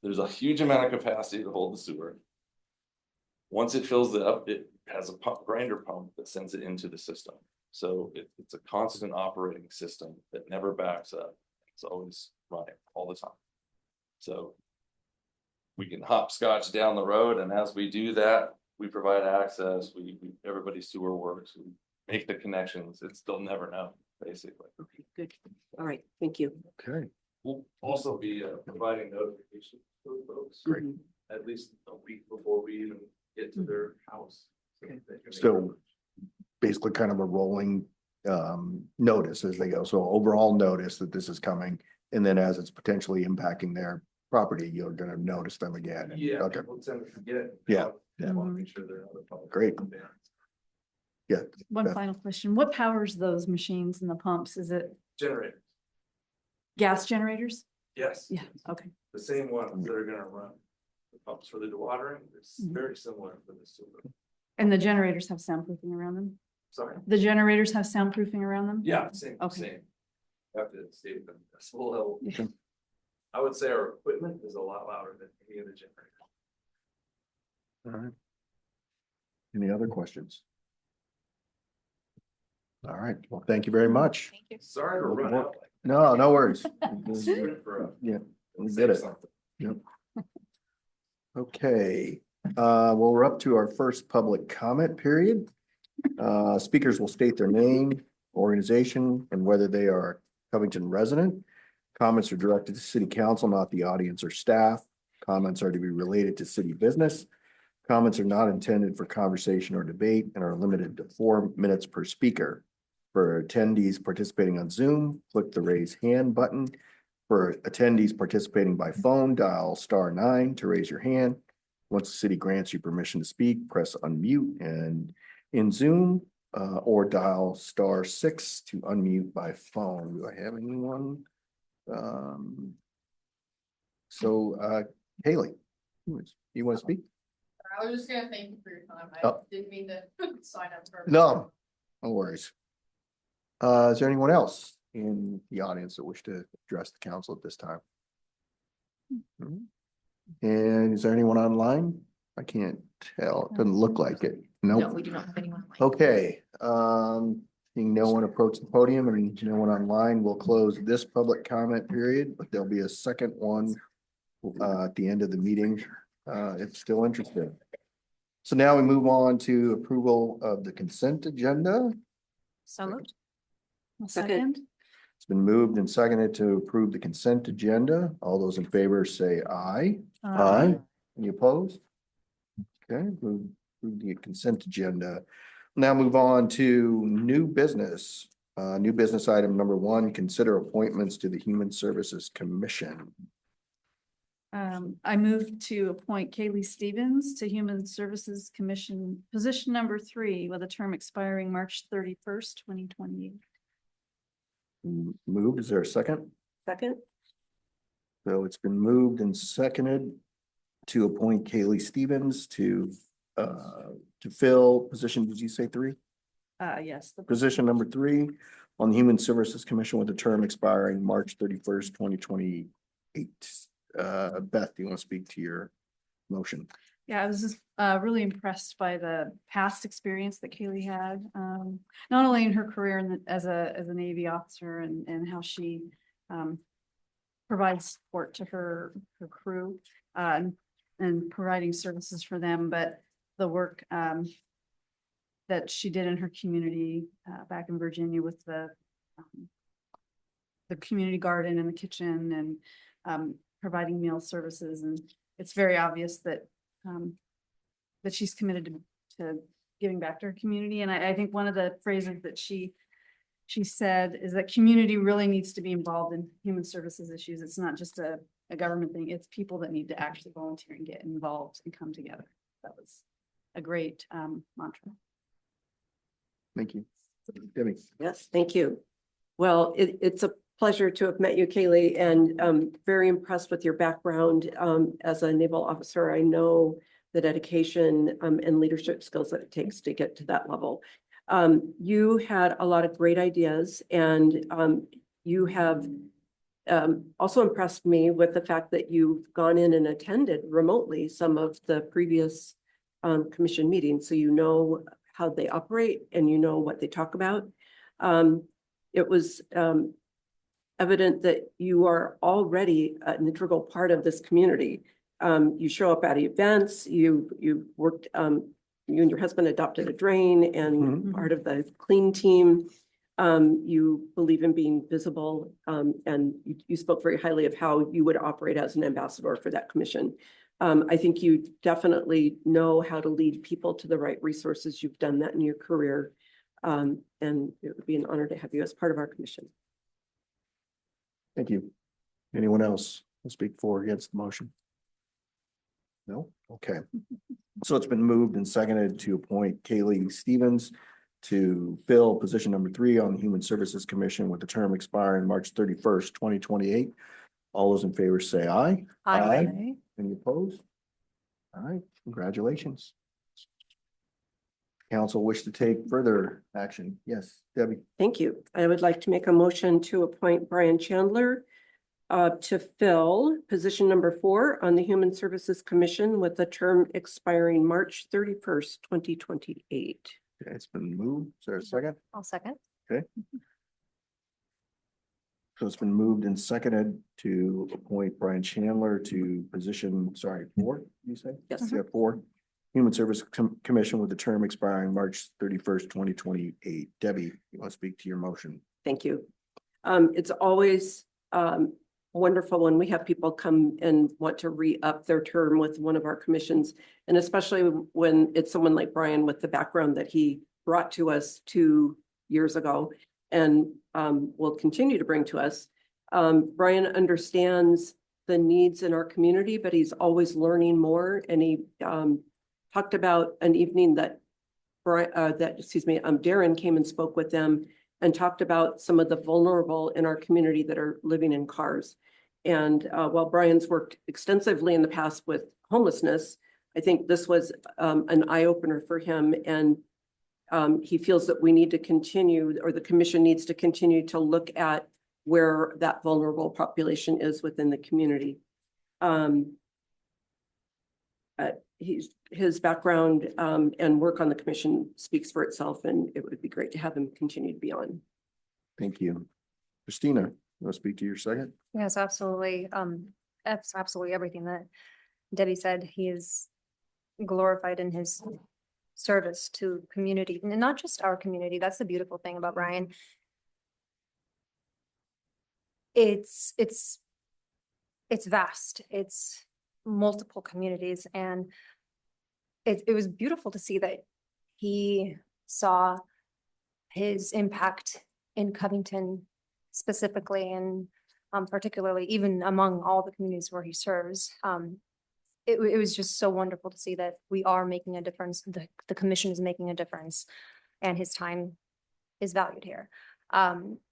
there's a huge amount of capacity to hold the sewer. Once it fills it up, it has a grinder pump that sends it into the system. So it's a constant operating system that never backs up. It's always running all the time. So we can hopscotch down the road, and as we do that, we provide access. Everybody's sewer works. We make the connections. They'll never know, basically.
okay, good. All right, thank you.
Okay.
We'll also be providing notifications to those folks.
Great.
At least a week before we even get to their house. So they can make
So basically kind of a rolling notice as they go. So overall notice that this is coming. And then as it's potentially impacting their property, you're gonna notice them again.
Yeah,
Okay,
people tend to forget.
Yeah.
They want to make sure they're on the public.
Great. yeah.
One
Beth.
final question. What powers those machines and the pumps? Is it
Generators,
gas generators?
yes.
Yeah, okay.
The same ones that are gonna run the pumps for the dewatering, it's
Mhm.
very similar for the sewer.
And the generators have soundproofing around them?
Sorry.
The generators have soundproofing around them?
Yeah, same.
Okay.
Have to stay at the full level.
Yeah.
I would say our equipment is a lot louder than any of the generators.
All right. Any other questions? All right, well, thank you very much.
Thank you.
Sorry to run out.
No, no worries.
Yeah.
We did it. Yep. Okay, well, we're up to our first public comment period. Speakers will state their name, organization, and whether they are a Covington resident. Comments are directed to city council, not the audience or staff. Comments are to be related to city business. Comments are not intended for conversation or debate and are limited to 4 minutes per speaker. For attendees participating on Zoom, click the raise hand button. For attendees participating by phone, dial *9 to raise your hand. Once the city grants you permission to speak, press unmute and in Zoom or dial *6 to unmute by phone. Do I have anyone? So Haley, you want to speak?
I was just gonna thank you for your time. I
Oh.
didn't mean to sign up for.
No, no worries. Is there anyone else in the audience that wish to address the council at this time? Hmm. And is there anyone online? I can't tell. It doesn't look like it.
No,
Nope.
we do not have anyone.
Okay, seeing no one approach the podium and no one online, we'll close this public comment period, but there'll be a second one at the end of the meeting, if still interested. So now we move on to approval of the consent agenda.
So moved.
Second.
It's been moved and seconded to approve the consent agenda. All those in favor say aye. Any opposed? Okay, approve the consent agenda. Now move on to new business. New business item number 1, consider appointments to the Human Services Commission.
I move to appoint Kaylee Stevens to Human Services Commission, position number 3, with a term expiring March 31st, 2028.
Moved, is there a second?
Second,
So it's been moved and seconded to appoint Kaylee Stevens to fill position, did you say 3?
Yes.
Position number 3 on the Human Services Commission with a term expiring March 31st, 2028. Beth, do you want to speak to your motion?
Yeah, I was just really impressed by the past experience that Kaylee had, not only in her career as a Navy officer and how she provides support to her crew and providing services for them, but the work that she did in her community back in Virginia with the community garden and the kitchen and providing meal services. And it's very obvious that that she's committed to giving back to her community. And I think one of the phrases that she said is that community really needs to be involved in human services issues. It's not just a government thing. It's people that need to actually volunteer and get involved and come together. That was a great mantra.
Thank you. Debbie.
yes, thank you. Well, it's a pleasure to have met you, Kaylee, and very impressed with your background as a naval officer. I know the dedication and leadership skills that it takes to get to that level. You had a lot of great ideas, and you have also impressed me with the fact that you've gone in and attended remotely some of the previous commission meetings, so you know how they operate and you know what they talk about. It was evident that you are already an integral part of this community. You show up at events, you worked, you and your husband adopted a drain and part of the clean team. You believe in being visible, and you spoke very highly of how you would operate as an ambassador for that commission. I think you definitely know how to lead people to the right resources. You've done that in your career, and it would be an honor to have you as part of our commission.
Thank you. Anyone else will speak for or against the motion? No? Okay. So it's been moved and seconded to appoint Kaylee Stevens to fill position number 3 on the Human Services Commission with the term expiring March 31st, 2028. All those in favor say aye.
Aye.
Any opposed? All right, congratulations. Council wish to take further action? Yes, Debbie.
Thank you. I would like to make a motion to appoint Brian Chandler to fill position number 4 on the Human Services Commission with the term expiring March 31st, 2028.
Okay, it's been moved. Is there a second?
I'll second.
Okay. So it's been moved and seconded to appoint Brian Chandler to position, 4, you say?
Yes.
Yeah, 4. Human Service Commission with the term expiring March 31st, 2028. Debbie, you want to speak to your motion?
Thank you. It's always wonderful when we have people come and want to re-up their term with one of our commissions, and especially when it's someone like Brian with the background that he brought to us 2 years ago and will continue to bring to us. Brian understands the needs in our community, but he's always learning more, and he talked about an evening that Darren came and spoke with them and talked about some of the vulnerable in our community that are living in cars. And while Brian's worked extensively in the past with homelessness, I think this was an eye opener for him, and he feels that we need to continue, or the commission needs to continue to look at where that vulnerable population is within the community. His background and work on the commission speaks for itself, and it would be great to have him continue to be on.
Thank you. Christina, you want to speak to your second?
Yes, absolutely. That's absolutely everything that Debbie said. He is glorified in his service to community, and not just our community. That's the beautiful thing about Brian. It's vast. It's multiple communities, and it was beautiful to see that he saw his impact in Covington specifically, and particularly even among all the communities where he serves. It was just so wonderful to see that we are making a difference. The commission is making a difference, and his time is valued here.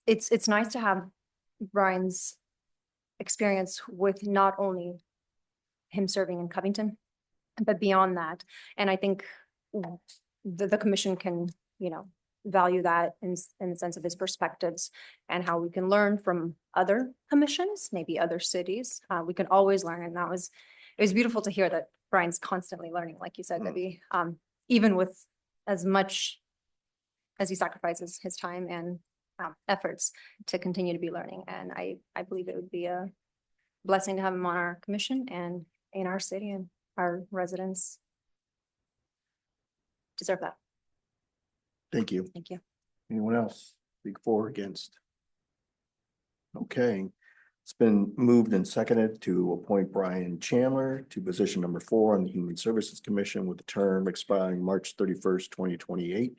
It's nice to have Brian's experience with not only him serving in Covington, but beyond that. And I think the commission can, value that in the sense of his perspectives and how we can learn from other commissions, maybe other cities. We can always learn, and it was beautiful to hear that Brian's constantly learning, like you said, Debbie, even with as much as he sacrifices his time and efforts to continue to be learning. And I believe it would be a blessing to have him on our commission and in our city, and our residents deserve that.
Thank you.
Thank you.
Anyone else? Speak for or against? Okay, it's been moved and seconded to appoint Brian Chandler to position number 4 on the Human Services Commission with the term expiring March 31st, 2028.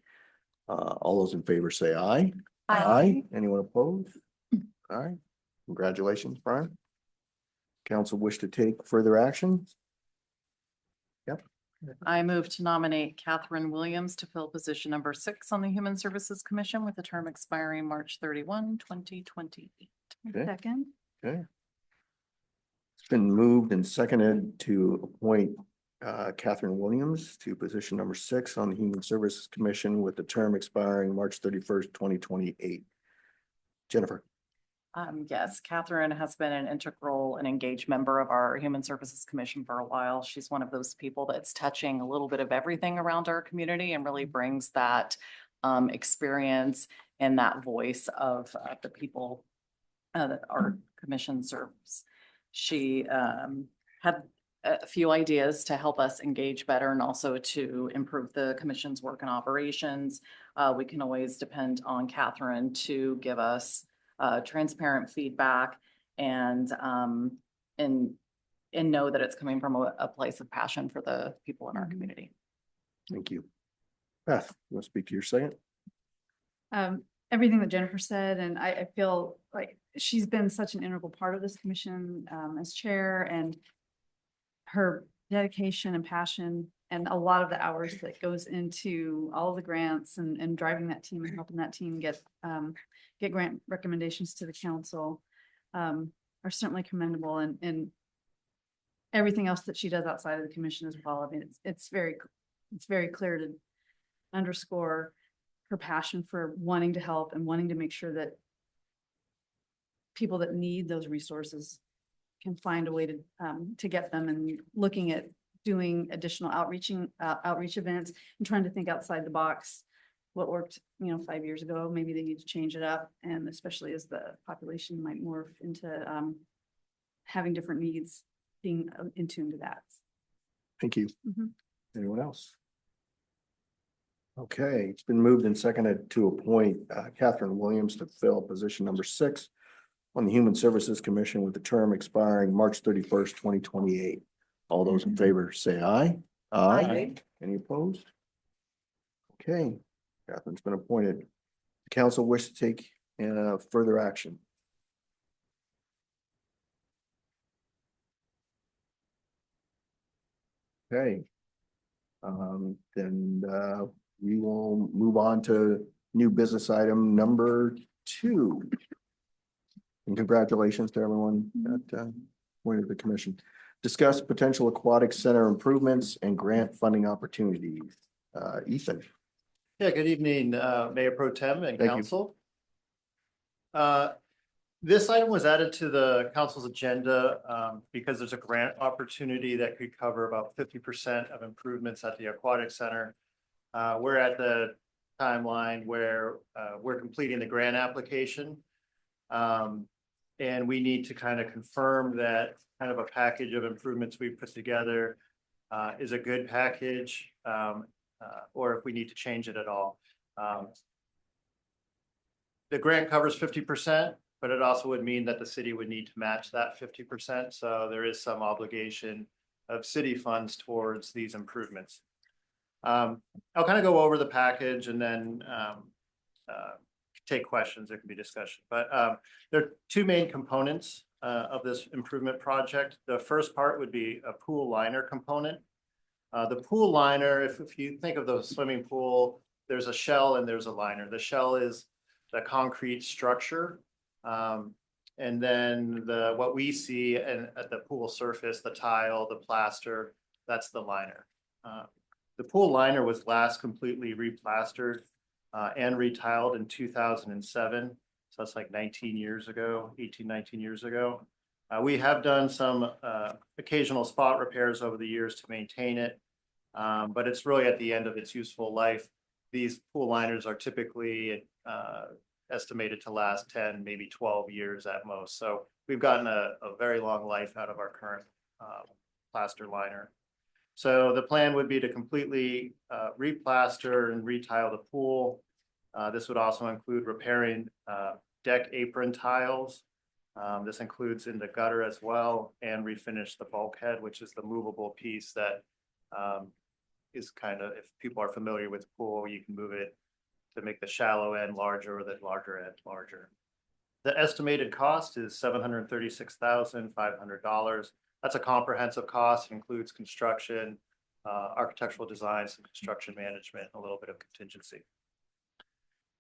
All those in favor say aye.
Aye.
Anyone opposed? All right, congratulations, Brian. Council wish to take further action? Yep.
I move to nominate Catherine Williams to fill position number 6 on the Human Services Commission with a term expiring March 31, 2028.
Okay.
Second.
Okay. It's been moved and seconded to appoint Catherine Williams to position number 6 on the Human Services Commission with the term expiring March 31st, 2028. Jennifer.
Yes, Catherine has been an integral and engaged member of our Human Services Commission for a while. She's one of those people that's touching a little bit of everything around our community and really brings that experience and that voice of the people that our commission serves. She had a few ideas to help us engage better and also to improve the commission's work and operations. We can always depend on Catherine to give us transparent feedback and know that it's coming from a place of passion for the people in our community.
Thank you. Beth, you want to speak to your second?
Everything that Jennifer said, and I feel like she's been such an integral part of this commission as chair, and her dedication and passion and a lot of the hours that goes into all of the grants and driving that team and helping that team get grant recommendations to the council are certainly commendable, and everything else that she does outside of the commission as well. I mean, it's very clear to underscore her passion for wanting to help and wanting to make sure that people that need those resources can find a way to get them, and looking at doing additional outreach events and trying to think outside the box. What worked, 5 years ago, maybe they need to change it up, and especially as the population might morph into having different needs, being in tune to that.
Thank you. Anyone else? Okay, it's been moved and seconded to appoint Catherine Williams to fill position number 6 on the Human Services Commission with the term expiring March 31st, 2028. All those in favor say aye. Aye. Any opposed? Okay, Catherine's been appointed. The council wish to take further action. Okay. Then we will move on to new business item number 2. And congratulations to everyone that appointed the commission. discuss potential aquatic center improvements and grant funding opportunities. Ethan.
Yeah, good evening, Mayor Pro Tem and
Thank you.
council. This item was added to the council's agenda because there's a grant opportunity that could cover about 50% of improvements at the aquatic center. We're at the timeline where we're completing the grant application. And we need to kind of confirm that kind of a package of improvements we've put together is a good package, or if we need to change it at all. The grant covers 50%, but it also would mean that the city would need to match that 50%. So there is some obligation of city funds towards these improvements. I'll kind of go over the package and then take questions. There can be discussion, but there are two main components of this improvement project. The first part would be a pool liner component. The pool liner, if you think of the swimming pool, there's a shell and there's a liner. The shell is the concrete structure. And then what we see at the pool surface, the tile, the plaster, that's the liner. The pool liner was last completely replastered and retiled in 2007. So that's like 19 years ago, 18, 19 years ago. We have done some occasional spot repairs over the years to maintain it, but it's really at the end of its useful life. These pool liners are typically estimated to last 10, maybe 12 years at most. So we've gotten a very long life out of our current plaster liner. So the plan would be to completely replaster and retile the pool. This would also include repairing deck apron tiles. This includes in the gutter as well, and refinish the bulkhead, which is the movable piece that is kind of, if people are familiar with the pool, you can move it to make the shallow end larger or the larger end larger. The estimated cost is $736,500. That's a comprehensive cost. It includes construction, architectural design, some construction management, a little bit of contingency.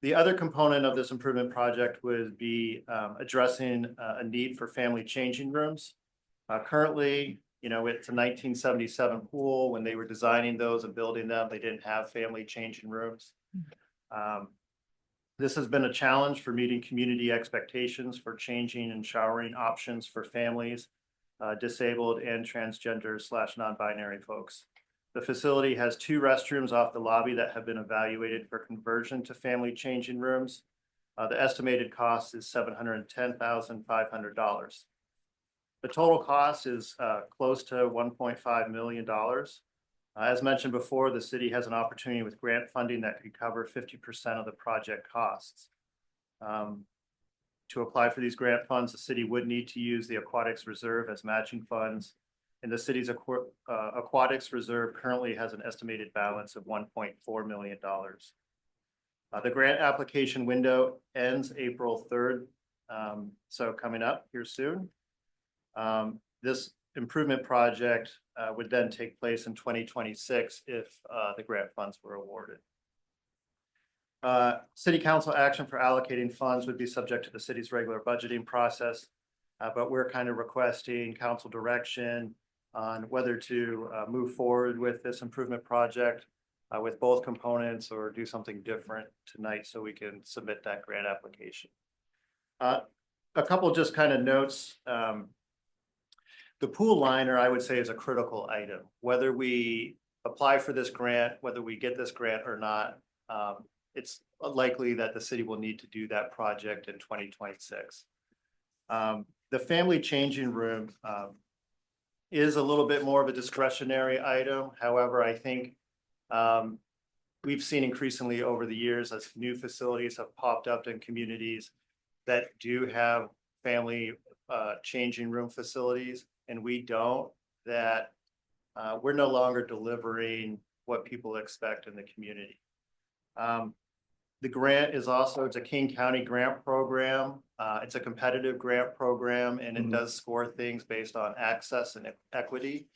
The other component of this improvement project would be addressing a need for family changing rooms. Currently, you know, it's a 1977 pool. When they were designing those and building them, they didn't have family changing rooms. This has been a challenge for meeting community expectations for changing and showering options for families, disabled and transgender/non-binary folks. The facility has 2 restrooms off the lobby that have been evaluated for conversion to family changing rooms. The estimated cost is $710,500. The total cost is close to $1.5 million. As mentioned before, the city has an opportunity with grant funding that could cover 50% of the project costs. To apply for these grant funds, the city would need to use the aquatics reserve as matching funds. And the city's aquatics reserve currently has an estimated balance of $1.4 million. The grant application window ends April 3rd. So coming up here soon. This improvement project would then take place in 2026 if the grant funds were awarded. City council action for allocating funds would be subject to the city's regular budgeting process, but we're kind of requesting council direction on whether to move forward with this improvement project with both components or do something different tonight so we can submit that grant application. A couple just kind of notes. The pool liner, I would say, is a critical item. Whether we apply for this grant, whether we get this grant or not, it's likely that the city will need to do that project in 2026. The family changing room is a little bit more of a discretionary item. However, I think we've seen increasingly over the years as new facilities have popped up in communities that do have family changing room facilities, and we don't, that we're no longer delivering what people expect in the community. The grant is also, it's a King County grant program. It's a competitive grant program, and it does score things based on access and equity,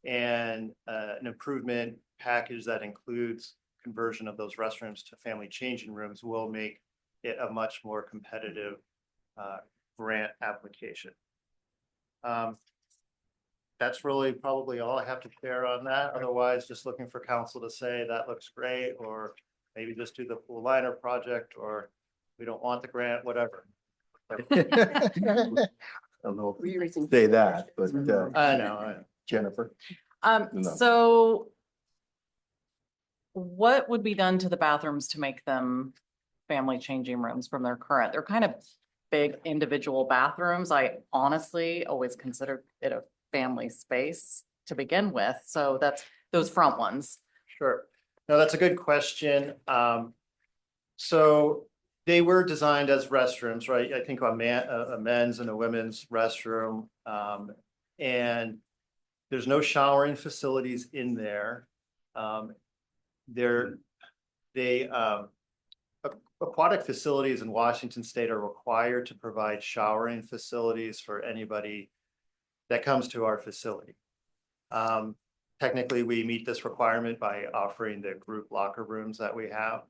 and an improvement package that includes conversion of those restrooms to family changing rooms will make it a much more competitive grant application. that's really probably all I have to share on that. Otherwise, just looking for council to say that looks great, or maybe just do the pool liner project, or we don't want the grant, whatever.
I don't know if you say that, but
I know.
Jennifer. No.
So what would be done to the bathrooms to make them family changing rooms from their current? They're kind of big individual bathrooms. I honestly always considered it a family space to begin with. So that's those front ones.
Sure. No, that's a good question. So they were designed as restrooms, right? I think a men's and a women's restroom. And there's no showering facilities in there. Aquatic facilities in Washington State are required to provide showering facilities for anybody that comes to our facility. Technically, we meet this requirement by offering the group locker rooms that we have.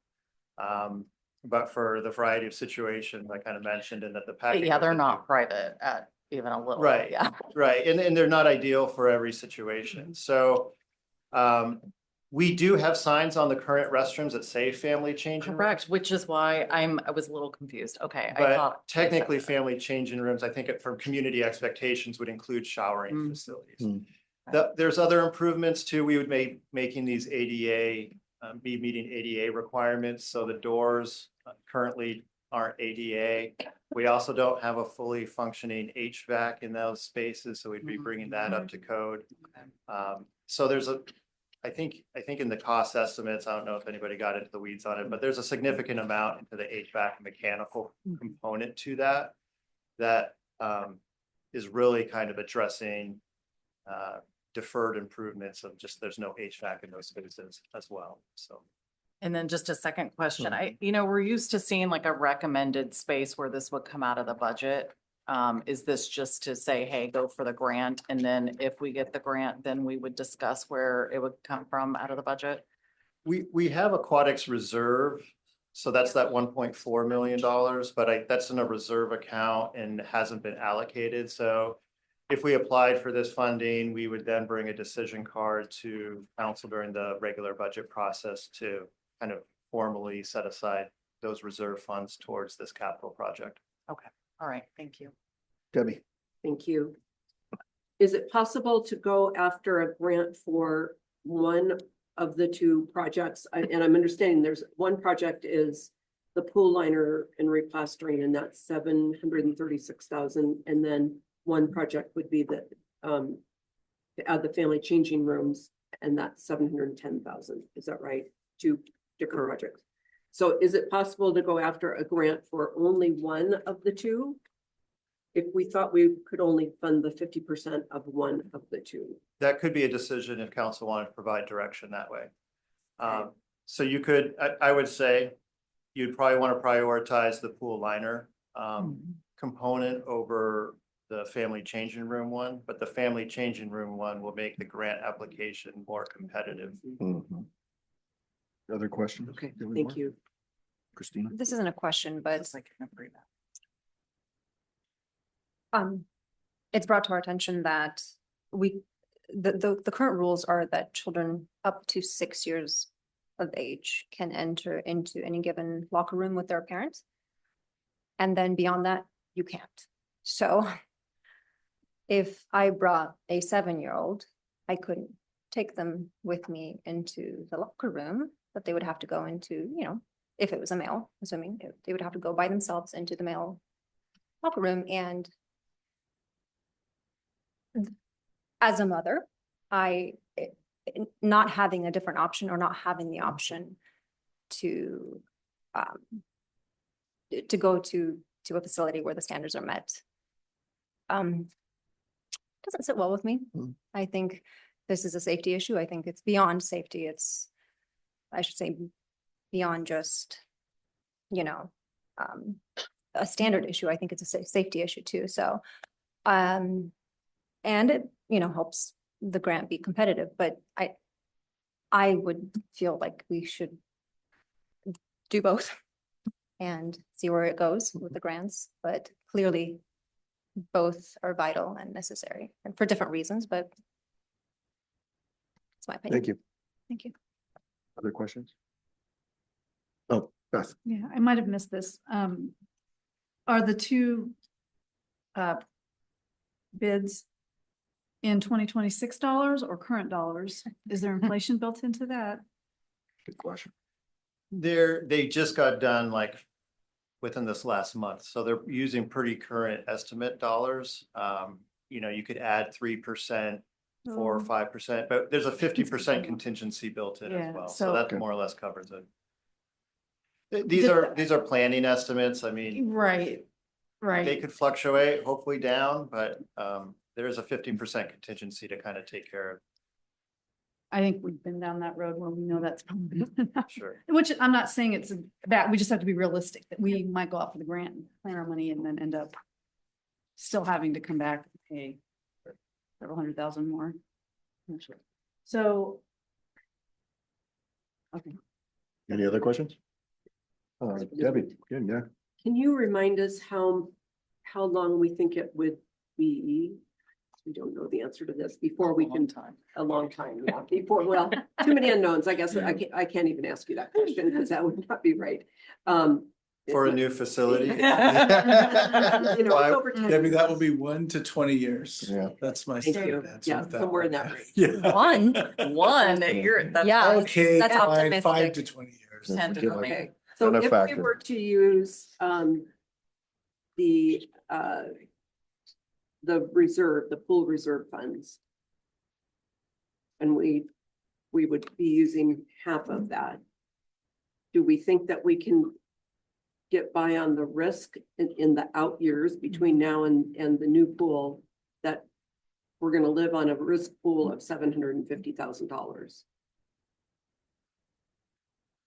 But for the variety of situations I kind of mentioned, and that the package.
Yeah, they're not private at even a little.
Right.
Yeah.
Right. And they're not ideal for every situation. So we do have signs on the current restrooms that say family changing rooms.
Correct, which is why I was a little confused. Okay. I
But
thought
technically, family changing rooms, I think from community expectations would include showering facilities. There's other improvements too. We would making these ADA, be meeting ADA requirements. So the doors currently aren't ADA. We also don't have a fully functioning HVAC in those spaces. So we'd be bringing that up to code. So there's I think in the cost estimates, I don't know if anybody got into the weeds on it, but there's a significant amount into the HVAC and mechanical component to that is really kind of addressing deferred improvements of just there's no HVAC in those spaces as well. So.
And then just a second question. We're used to seeing like a recommended space where this would come out of the budget. Is this just to say, hey, go for the grant? And then if we get the grant, then we would discuss where it would come from out of the budget?
We have aquatics reserve. So that's that $1.4 million, but that's in a reserve account and hasn't been allocated. So if we applied for this funding, we would then bring a decision card to council during the regular budget process to kind of formally set aside those reserve funds towards this capital project.
Okay. All right. Thank you.
Debbie.
Thank you. Is it possible to go after a grant for one of the two projects? And I'm understanding there's one project is the pool liner and replastering, and that's 736,000. And then one project would be the to add the family changing rooms, and that's 710,000. Is that right? Two different projects. So is it possible to go after a grant for only one of the two? If we thought we could only fund the 50% of one of the two?
That could be a decision if council wanted to provide direction that way. So you could, I would say, you'd probably want to prioritize the pool liner component over the family changing room one, but the family changing room one will make the grant application more competitive.
Other questions?
Okay, thank you.
Christina?
This isn't a question, but it's brought to our attention that the current rules are that children up to 6 years of age can enter into any given locker room with their parents. And then beyond that, you can't. So if I brought a 7-year-old, I couldn't take them with me into the locker room, but they would have to go into, if it was a male, assuming they would have to go by themselves into the male locker room. And as a mother, not having a different option or not having the option to go to a facility where the standards are met doesn't sit well with me. I think this is a safety issue. I think it's beyond safety. It's, I should say, beyond just, a standard issue. I think it's a safety issue too. So, and it, helps the grant be competitive, but I would feel like we should do both and see where it goes with the grants, but clearly both are vital and necessary and for different reasons, but it's my opinion.
Thank you.
Thank you.
Other questions? Oh, Beth.
Yeah, I might have missed this. Are the two bids in 2026 dollars or current dollars? Is there inflation built into that?
Good question.
They just got done like within this last month, so they're using pretty current estimate dollars. You could add 3%, 4 or 5%, but there's a 50% contingency built in
Yeah,
as well,
so-
so that more or less covers it. These are planning estimates. I mean,
Right,
they
right.
could fluctuate, hopefully down, but there is a 15% contingency to kind of take care of.
I think we've been down that road where we know that's probably
Sure.
which I'm not saying it's bad. We just have to be realistic that we might go out for the grant, and plan our money and then end up still having to come back and pay several $100,000 more. So. Okay.
Any other questions? Debbie, good, yeah.
Can you remind us how long we think it would be? We don't know the answer to this before we can. A long time, yeah, before, well, too many unknowns, I guess. I can't even ask you that question because that would not be right.
For a new facility.
You know, it's over 10
Debbie, that will
years.
be 1 to 20 years.
Yeah.
That's my
Thank
standard
you.
answer
Yeah,
with that
somewhere in
one.
that range.
Yeah.
One,
That's
yeah,
Okay,
that's
fine,
optimistic.
5 to 20 years.
10 to
Give
20.
Okay, so
And a
if we
factor.
were to use the reserve, the pool reserve funds. And we would be using half of that. Do we think that we can get by on the risk in the out years between now and the new pool? That we're gonna live on a risk pool of $750,000.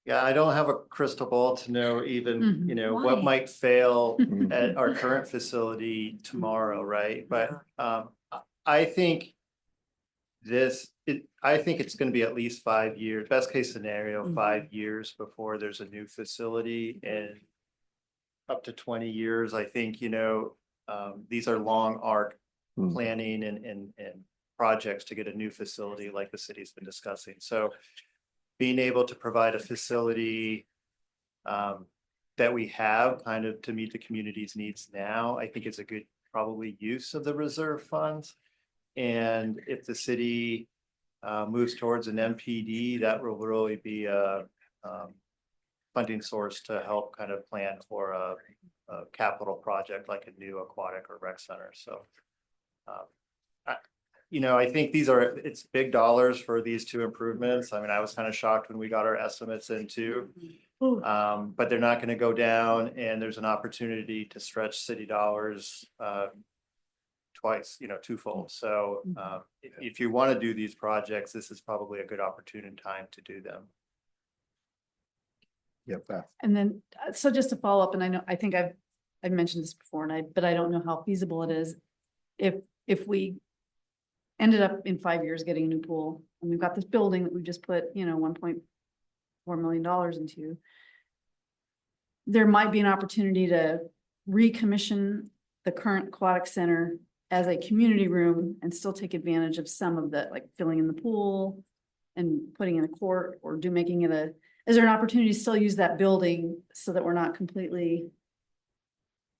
Yeah, I don't have a crystal ball to know even,
Mhm.
what
Why?
might fail
Mhm.
at our current facility tomorrow, right? But I think I think it's gonna be at least 5 years, best case scenario, 5 years before there's a new facility, and up to 20 years, I think, these are long arc
Mm.
planning and projects to get a new facility like the city's been discussing. So being able to provide a facility that we have kind of to meet the community's needs now, I think it's a good probably use of the reserve funds. And if the city moves towards an MPD, that will really be a funding source to help kind of plan for a capital project like a new aquatic or rec center. So I think it's big dollars for these two improvements. I mean, I was kind of shocked when we got our estimates in too. But they're not going to go down, and there's an opportunity to stretch city dollars twice, twofold. So if you want to do these projects, this is probably a good opportune time to do them.
Yeah, Beth.
And then, so just to follow up, and I think I've mentioned this before, but I don't know how feasible it is. If we ended up in 5 years getting a new pool, and we've got this building that we just put, $1.4 million into, there might be an opportunity to recommission the current aquatic center as a community room and still take advantage of some of the, like filling in the pool and putting in a court, or making it is there an opportunity to still use that building so that we're not completely,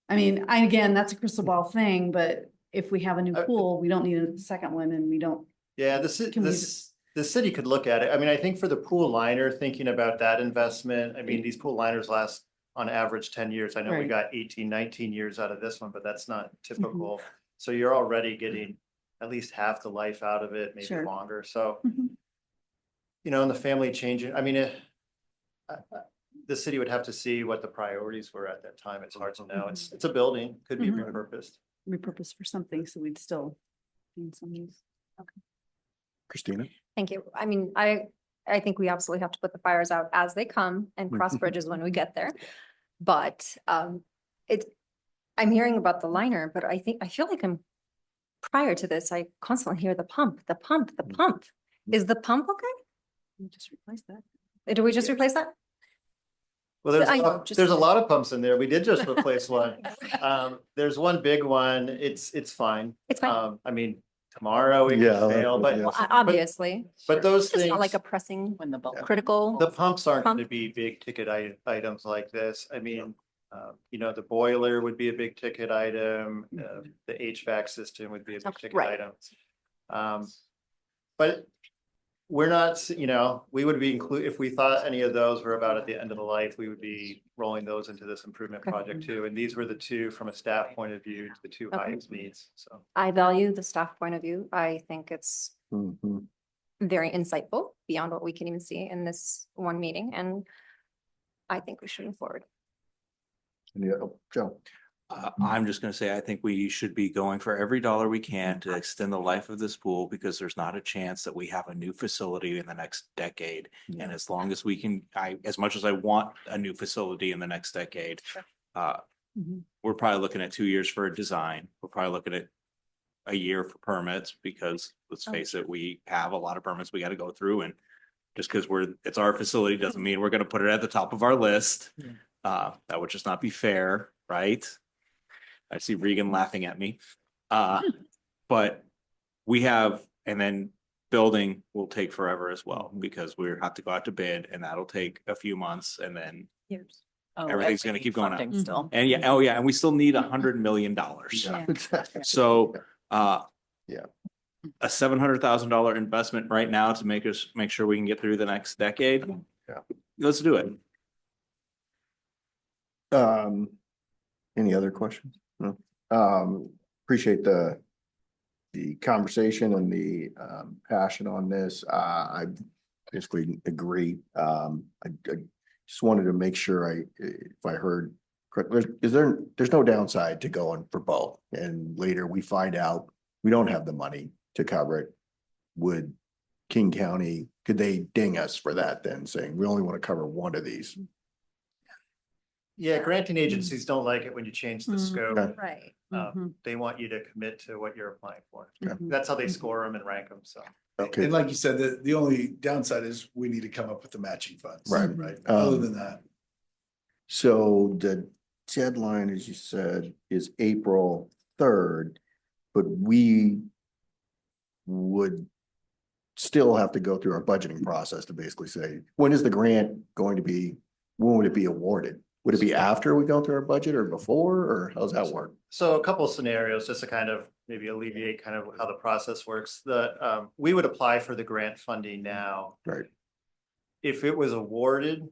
again, that's a crystal ball thing, but if we have a new pool, we don't need a second one, and we don't.
Yeah, the city could look at it. I think for the pool liner, thinking about that investment, these pool liners last on average 10 years. I know we
Right.
got 18, 19 years out of this one, but that's not typical. So you're already getting at least half the life out of it, maybe
Sure.
longer. So,
Mhm.
and the family changing, the city would have to see what the priorities were at that time. It's hard to know. It's a building, could be
Mhm.
repurposed.
For something, so we'd still need some use.
Christina?
Thank you. I think we absolutely have to put the fires out as they come and cross bridges when we get there. But I'm hearing about the liner, but I feel like prior to this, I constantly hear the pump. Is the pump okay?
We just replace that.
Do we just replace that?
Well, there's,
I know, just-
there's a lot of pumps in there. We did just replace one. There's one big one. It's fine.
It's fine.
I mean, tomorrow it
Yeah,
could fail, but,
yeah.
Well, obviously,
but those
it's
things,
not like a pressing
When the bulk.
critical.
the pumps aren't
Pump.
gonna be big ticket items like this. I mean, you know, the boiler would be a big ticket item, the HVAC system would be a big
Okay,
ticket
right.
item. But we're not, you know, we would be if we thought any of those were about at the end of the life, we would be rolling those into this improvement
Okay.
project too. And these were the two, from a staff point of view, the two
Okay.
highest needs, so.
I value the staff point of view. I think it's
Mhm.
very insightful beyond what we can even see in this one meeting, and I think we should move forward.
Yeah, Joe.
I'm just gonna say, I think we should be going for every dollar we can to extend the life of this pool, because there's not a chance that we have a new facility in the next decade. And as long as we can, as much as I want a new facility in the next decade, we're probably looking at 2 years for a design. We're probably looking at a year for permits, because let's face it, we have a lot of permits we gotta go through, and just because it's our facility doesn't mean we're gonna put it at the top of our list. That would just not be fair, right? I see Regan laughing at me. But we have, and then building will take forever as well, because we have to go out to bid, and that'll take a few months, and then
Years.
everything's gonna keep going up.
Funding Still.
And yeah, oh yeah, and we still need $100 million.
Yeah.
So,
Yeah.
a $700,000 investment right now to make sure we can get through the next decade.
Yeah.
Let's do it.
Any other questions? No. Appreciate the conversation and the passion on this. I basically agree. I just wanted to make sure if I heard correct, there's no downside to going for both, and later we find out we don't have the money to cover it. Would King County, could they ding us for that then, saying we only want to cover one of these?
Yeah, granting agencies don't like it when you change the scope.
Okay.
Right.
They want you to commit to what you're applying for.
Okay.
That's how they score them and rank them, so.
Okay.
And like you said, the only downside is we need to come up with the matching funds.
Right.
Right. Other than that.
So the deadline, as you said, is April 3rd, but we would still have to go through our budgeting process to basically say, when is the grant going to be, when would it be awarded? Would it be after we go through our budget or before, or how's that work?
So a couple of scenarios, just to kind of maybe alleviate kind of how the process works. We would apply for the grant funding now.
Right.
If it was awarded,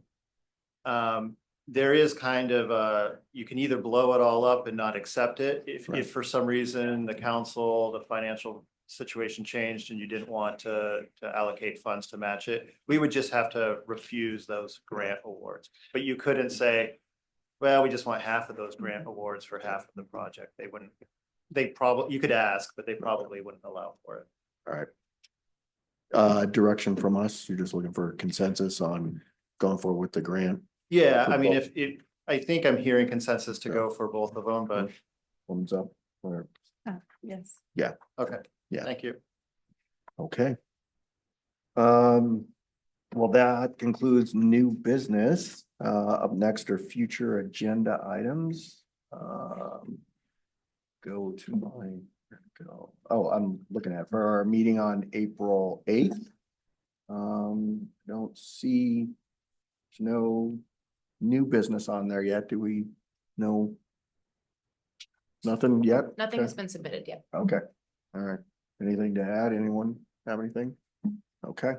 there is kind of you can either blow it all up and not accept it. If for some reason the council, the financial situation changed and you didn't want to allocate funds to match it, we would just have to refuse those grant awards. But you couldn't say, well, we just want half of those grant awards for half of the project. You could ask, but they probably wouldn't allow for it.
All right. Direction from us, you're just looking for consensus on going forward with the grant?
Yeah,
For
I mean,
both.
I think I'm hearing consensus to go for both of them, but
Thumbs up, or,
Yes.
okay.
Yeah.
Thank you.
okay. Well, that concludes new business. Up next are future agenda items. Go to go. Oh, I'm looking at for our meeting on April 8th. Don't see, there's no new business on there yet. Do we know? Nothing yet?
Nothing has
Okay.
been submitted yet.
Okay, all right. Anything to add? Anyone have anything? Okay.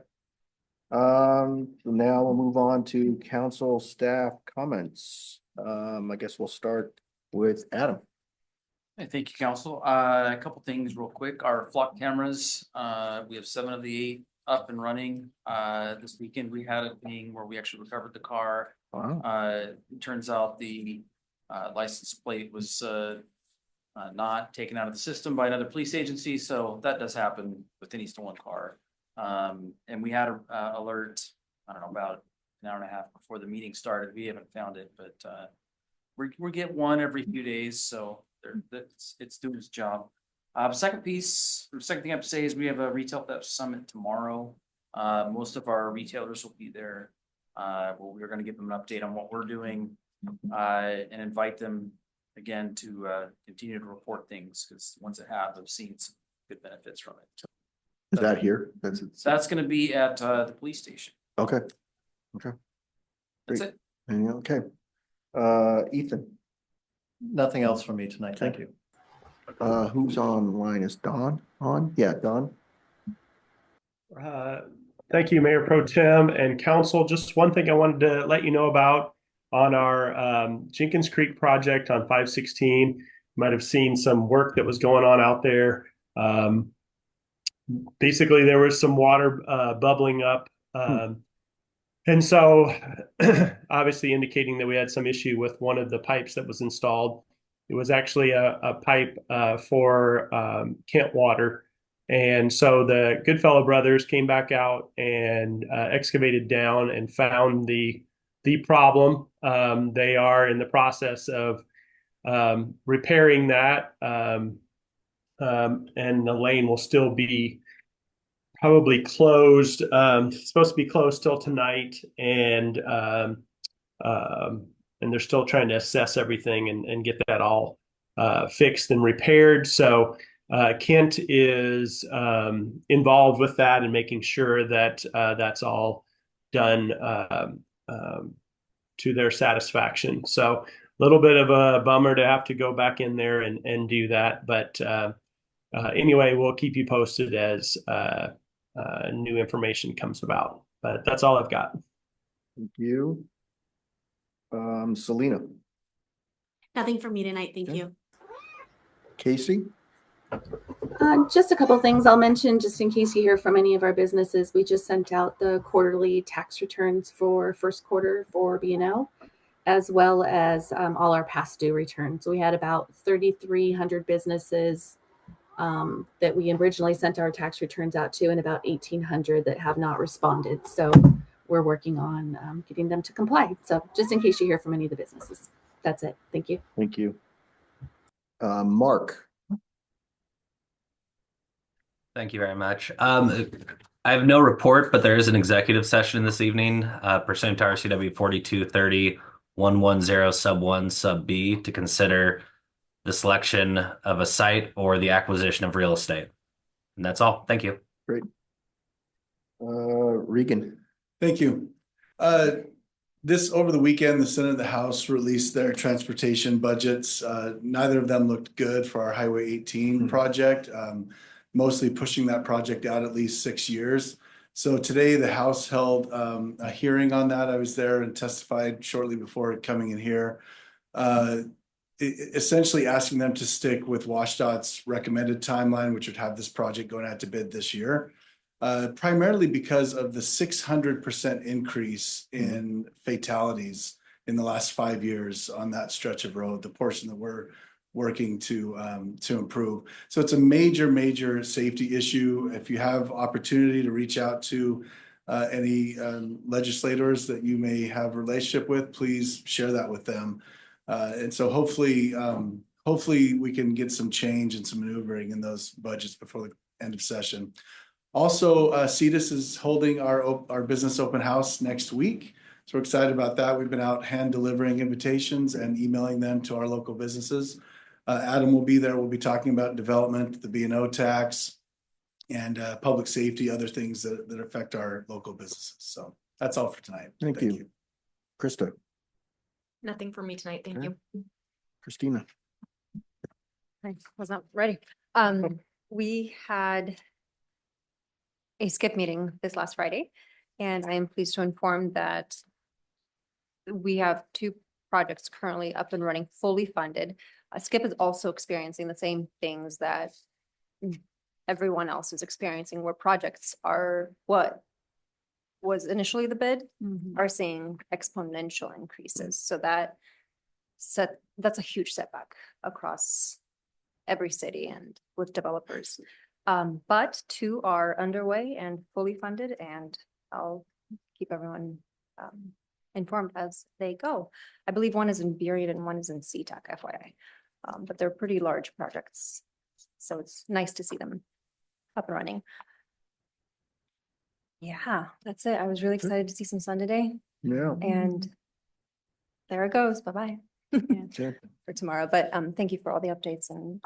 Now we'll move on to council staff comments. I guess we'll start with Adam.
Hey, thank you, council. A couple things real quick. Our flock cameras, we have 7 of the 8 up and running. This weekend we had a thing where we actually recovered the car.
Wow.
It turns out the license plate was not taken out of the system by another police agency, so that does happen with any stolen car. And we had a alert, I don't know, about an hour and a half before the meeting started. We haven't found it, but we get one every few days, so it's doing its job. Second thing I have to say is we have a retail theft summit tomorrow. Most of our retailers will be there. Well, we're gonna give them an update on what we're doing, and invite them again to, continue to report things, because the ones that have seen some good benefits from it.
Is that here?
That's gonna be at, the police station.
Okay. Okay.
That's
Great.
it.
Okay. Ethan,
Nothing else from me tonight. Thank you.
who's online? Is Don on? Yeah, Don.
Thank you, Mayor Pro Tem and Council. Just one thing I wanted to let you know about on our Jenkins Creek project on 516. You might have seen some work that was going on out there. Basically, there was some water bubbling up. And so obviously indicating that we had some issue with one of the pipes that was installed. It was actually a pipe for Kent Water. And so the Goodfellow brothers came back out and excavated down and found the problem. They are in the process of repairing that. And the lane will still be probably closed. It's supposed to be closed till tonight, and they're still trying to assess everything and get that all fixed and repaired. So Kent is involved with that and making sure that that's all done to their satisfaction. So a little bit of a bummer to have to go back in there and do that, but anyway, we'll keep you posted as new information comes about. But that's all I've got.
Thank you. Selena.
Nothing for me tonight, thank
Okay.
you.
Casey.
Just a couple things I'll mention, just in case you hear from any of our businesses. We just sent out the quarterly tax returns for first quarter for B&O, as well as all our past due returns. We had about 3,300 businesses that we originally sent our tax returns out to, and about 1,800 that have not responded. So we're working on getting them to comply. So just in case you hear from any of the businesses. That's it. Thank you.
Thank you. Mark.
Thank you very much. I have no report, but there is an executive session this evening pursuant to RCW 4230-110 sub 1 sub B to consider the selection of a site or the acquisition of real estate. And that's all. Thank you.
Great. Regan.
Thank you. This over the weekend, the Senate and the House released their transportation budgets. Neither of them looked good for our Highway 18 project, mostly pushing that project out at least 6 years. So today the House held a hearing on that. I was there and testified shortly before coming in here. Essentially asking them to stick with WashDOT's recommended timeline, which would have this project going out to bid this year. Primarily because of the 600% increase in fatalities in the last 5 years on that stretch of road, the portion that we're working to improve. So it's a major safety issue. If you have opportunity to reach out to any legislators that you may have a relationship with, please share that with them. And so hopefully we can get some change and some maneuvering in those budgets before the end of session. Also, CEDIS is holding our business open house next week. So we're excited about that. We've been out hand delivering invitations and emailing them to our local businesses. Adam will be there. We'll be talking about development, the B&O tax, and public safety, other things that affect our local businesses. So that's all for tonight.
Thank you. Krista.
Nothing for me tonight, thank you.
Christina.
I was not ready. We had a skip meeting this last Friday, and I am pleased to inform that we have 2 projects currently up and running, fully funded. Skip is also experiencing the same things that everyone else is experiencing, where projects are what was initially the bid are seeing exponential increases. So that's a huge setback across every city and with developers. But 2 are underway and fully funded, and I'll keep everyone informed as they go. I believe one is in Buried and one is in SeaTac, FYI. But they're pretty large projects, so it's nice to see them up and running. Yeah, that's it. I was really excited to see some sun today.
Yeah.
And there it goes. Bye-bye
Sure.
for tomorrow. But thank you for all the updates and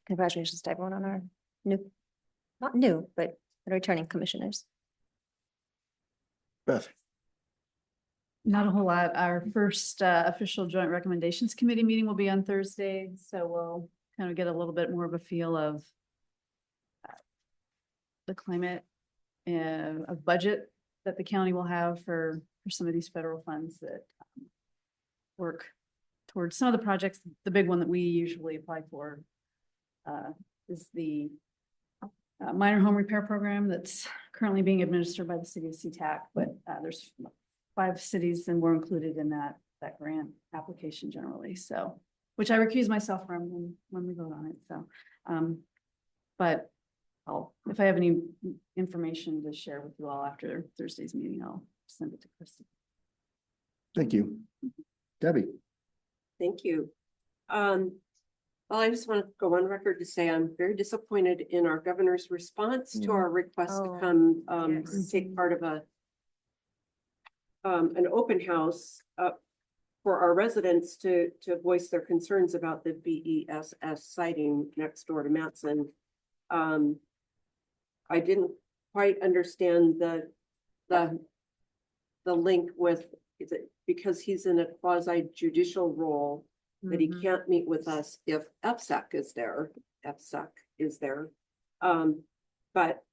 congratulations to everyone on our not new, but returning commissioners.
Beth.
Not a whole lot. Our first official joint recommendations committee meeting will be on Thursday, so we'll kind of get a little bit more of a feel of the climate and a budget that the county will have for some of these federal funds that work towards some of the projects. The big one that we usually apply for is the minor home repair program that's currently being administered by the city of SeaTac, but there's 5 cities and we're included in that grant application generally. So, which I recuse myself from when we vote on it. So, but if I have any information to share with you all after Thursday's meeting, I'll send it to Kristen.
Thank you. Debbie.
Thank you. Well, I just want to go on record to say I'm very disappointed in our governor's response to our request to come take part of an open house for our residents to voice their concerns about the BESS siting next door to Matson. I didn't quite understand the link with, is it because he's in a quasi judicial role that he can't meet with us if FSEC is there. But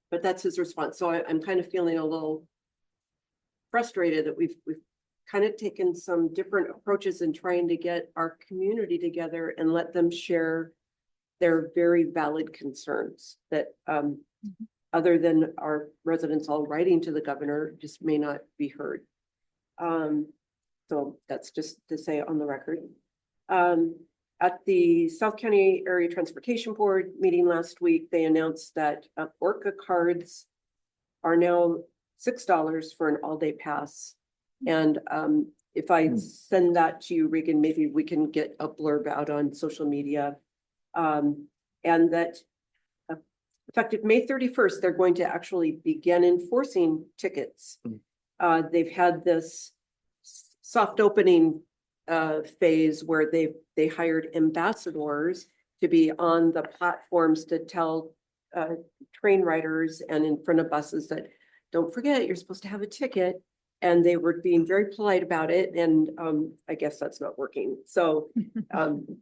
that's his response. So I'm kind of feeling a little frustrated that we've kind of taken some different approaches in trying to get our community together and let them share their very valid concerns that other than our residents all writing to the governor just may not be heard. So that's just to say on the record. At the South County Area Transportation Board meeting last week, they announced that Orca cards are now $6 for an all-day pass. And if I send that to you, Regan, maybe we can get a blurb out on social media. And that effective May 31st, they're going to actually begin enforcing tickets. They've had this soft opening phase where they hired ambassadors to be on the platforms to tell train riders and in front of buses that don't forget you're supposed to have a ticket, and they were being very polite about it, and I guess that's not working. So and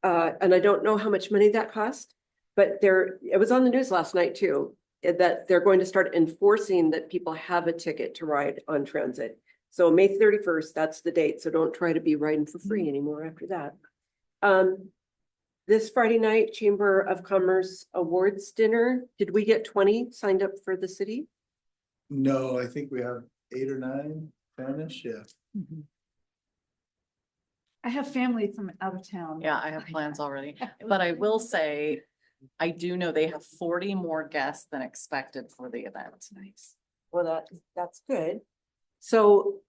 I don't know how much money that cost, but it was on the news last night too, that they're going to start enforcing that people have a ticket to ride on transit. So May 31st, that's the date. So don't try to be riding for free anymore after that. This Friday night, Chamber of Commerce Awards dinner. Did we get 20 signed up for the city?
No, I think we have 8 or 9 Spanish. Yeah.
I have family from out of town.
Yeah, I have plans already, but I will say, I do know they have 40 more guests than expected for the event.
Nice.
Well, that's good. So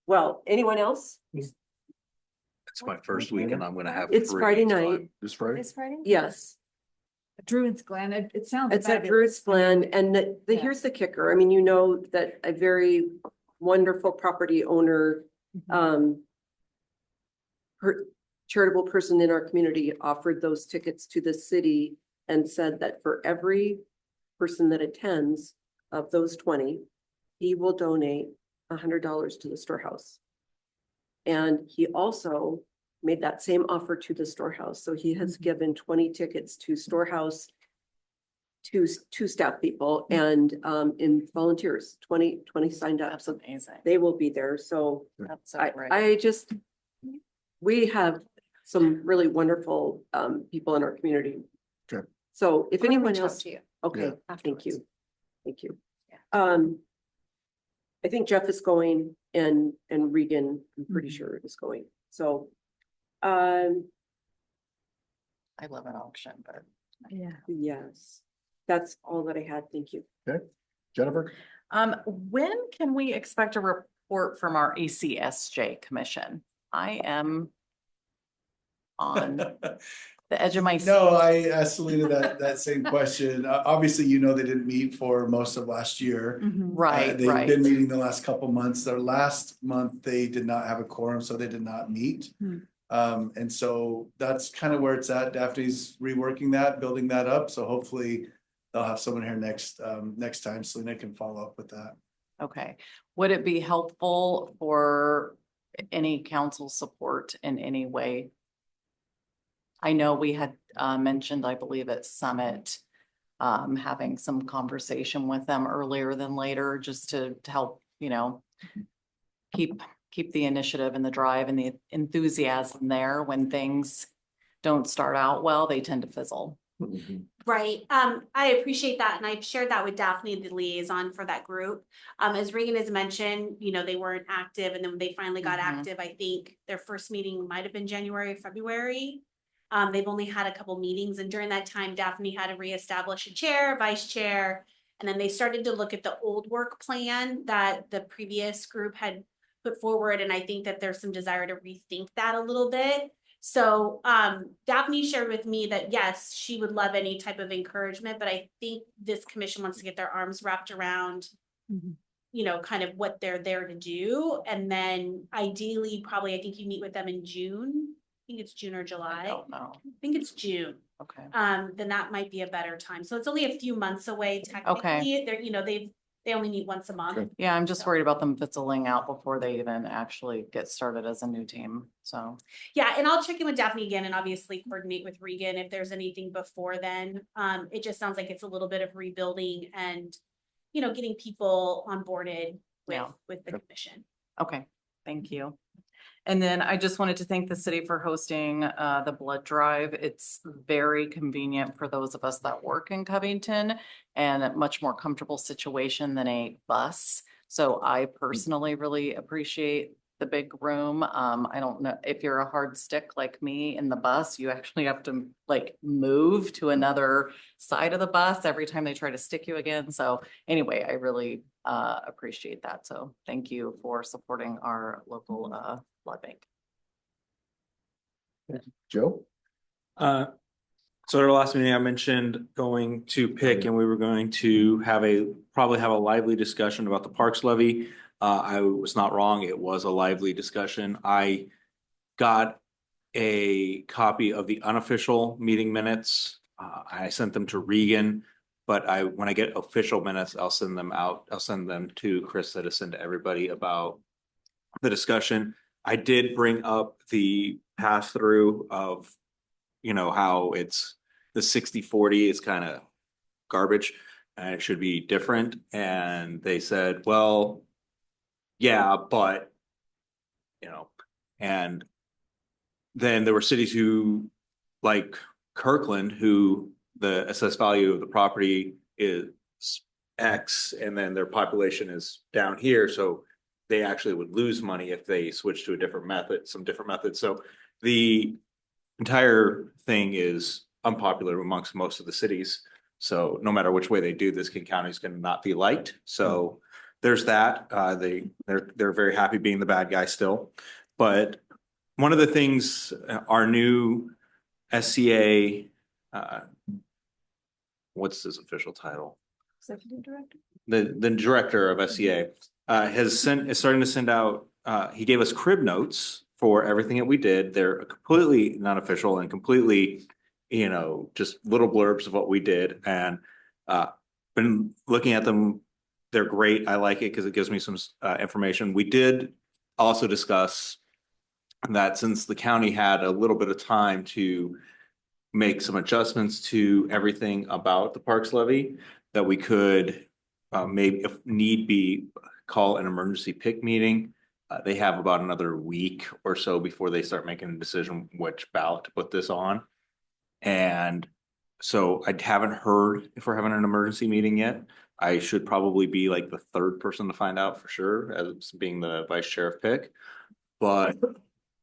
well, anyone else?
It's my first week and I'm gonna have.
It's
free,
Friday
so
night.
This Friday?
This Friday?
Yes.
Druid's Glen. It sounds.
It's at
fabulous.
Druid's Glen, and
Yeah.
here's the kicker. I mean, you know that a very wonderful property owner, charitable person in our community offered those tickets to the city and said that for every person that attends of those 20, he will donate $100 to the storehouse. And he also made that same offer to the storehouse. So he has given 20 tickets to storehouse, to staff people, and in volunteers, 20 signed up.
That's
So
amazing.
they will be there. So
That's so great.
we have some really wonderful people in our community.
Okay.
So if
I'm gonna
anyone
reach out
else,
to you
okay, thank
afterwards.
you. Thank you.
Yeah.
I think Jeff is going and Regan, I'm pretty sure is going. So
I love an auction, but
Yeah.
yes, that's all that I had. Thank you.
Okay. Jennifer?
when can we expect a report from our ACSJ commission? I am on the edge of my seat.
No, I asked Selena that same question. Obviously, they didn't meet for most of last year.
Right,
They've
right.
been meeting the last couple months. Their last month, they did not have a quorum, so they did not meet. And so that's kind of where it's at. Daphne's reworking that, building that up. So hopefully they'll have someone here next time. Selena can follow up with that.
Okay. Would it be helpful for any council support in any way? I know we had mentioned, I believe at Summit, having some conversation with them earlier than later, just to help, keep the initiative and the drive and the enthusiasm there. When things don't start out well, they tend to fizzle.
Right. I appreciate that. And I've shared that with Daphne, the liaison for that group. As Regan has mentioned, they weren't active, and then when they finally got active, I think their first meeting might have been January or February. They've only had a couple meetings, and during that time, Daphne had to reestablish a chair, vice chair, and then they started to look at the old work plan that the previous group had put forward. And I think that there's some desire to rethink that a little bit. So Daphne shared with me that yes, she would love any type of encouragement, but I think this commission wants to get their arms wrapped around, kind of what they're there to do. And then ideally, probably, I think you meet with them in June. I think it's June or July.
I don't know.
I think it's June.
Okay.
Then that might be a better time. So it's only a few months away technically. They're, they only meet once a month.
Yeah, I'm just worried about them fizzling out before they even actually get started as a new team. So
yeah, and I'll check in with Daphne again and obviously coordinate with Regan if there's anything before then. It just sounds like it's a little bit of rebuilding and, getting people onboarded with the commission.
okay, thank you. And then I just wanted to thank the city for hosting the blood drive. It's very convenient for those of us that work in Covington, and a much more comfortable situation than a bus. So I personally really appreciate the big room. I don't know if you're a hard stick like me in the bus, you actually have to move to another side of the bus every time they try to stick you again. So anyway, I really appreciate that. So thank you for supporting our local blood bank.
Joe?
So at our last meeting, I mentioned going to pick, and we were going to probably have a lively discussion about the parks levy. I was not wrong. It was a lively discussion. I got a copy of the unofficial meeting minutes. I sent them to Regan, but when I get official minutes, I'll send them out. I'll send them to Chris to send to everybody about the discussion. I did bring up the pass through of, how it's the 60-40 is kind of garbage and it should be different. And they said, well, yeah, but, and then there were cities who, like Kirkland, who the assessed value of the property is X, and then their population is down here. So they actually would lose money if they switch to some different method. So the entire thing is unpopular amongst most of the cities. So no matter which way they do this, King County is going to not be liked. So there's that. They're very happy being the bad guy still. But one of the things our new SCA, what's his official title?
Executive director?
The director of SCA is starting to send out, he gave us crib notes for everything that we did. They're completely non-official and completely, just little blurbs of what we did. And been looking at them. They're great. I like it because it gives me some information. We did also discuss that since the county had a little bit of time to make some adjustments to everything about the parks levy, that we could maybe, if need be, call an emergency pick meeting. They have about another week or so before they start making a decision which ballot to put this on. And so I haven't heard if we're having an emergency meeting yet. I should probably be like the third person to find out for sure, as being the vice chair of pick. But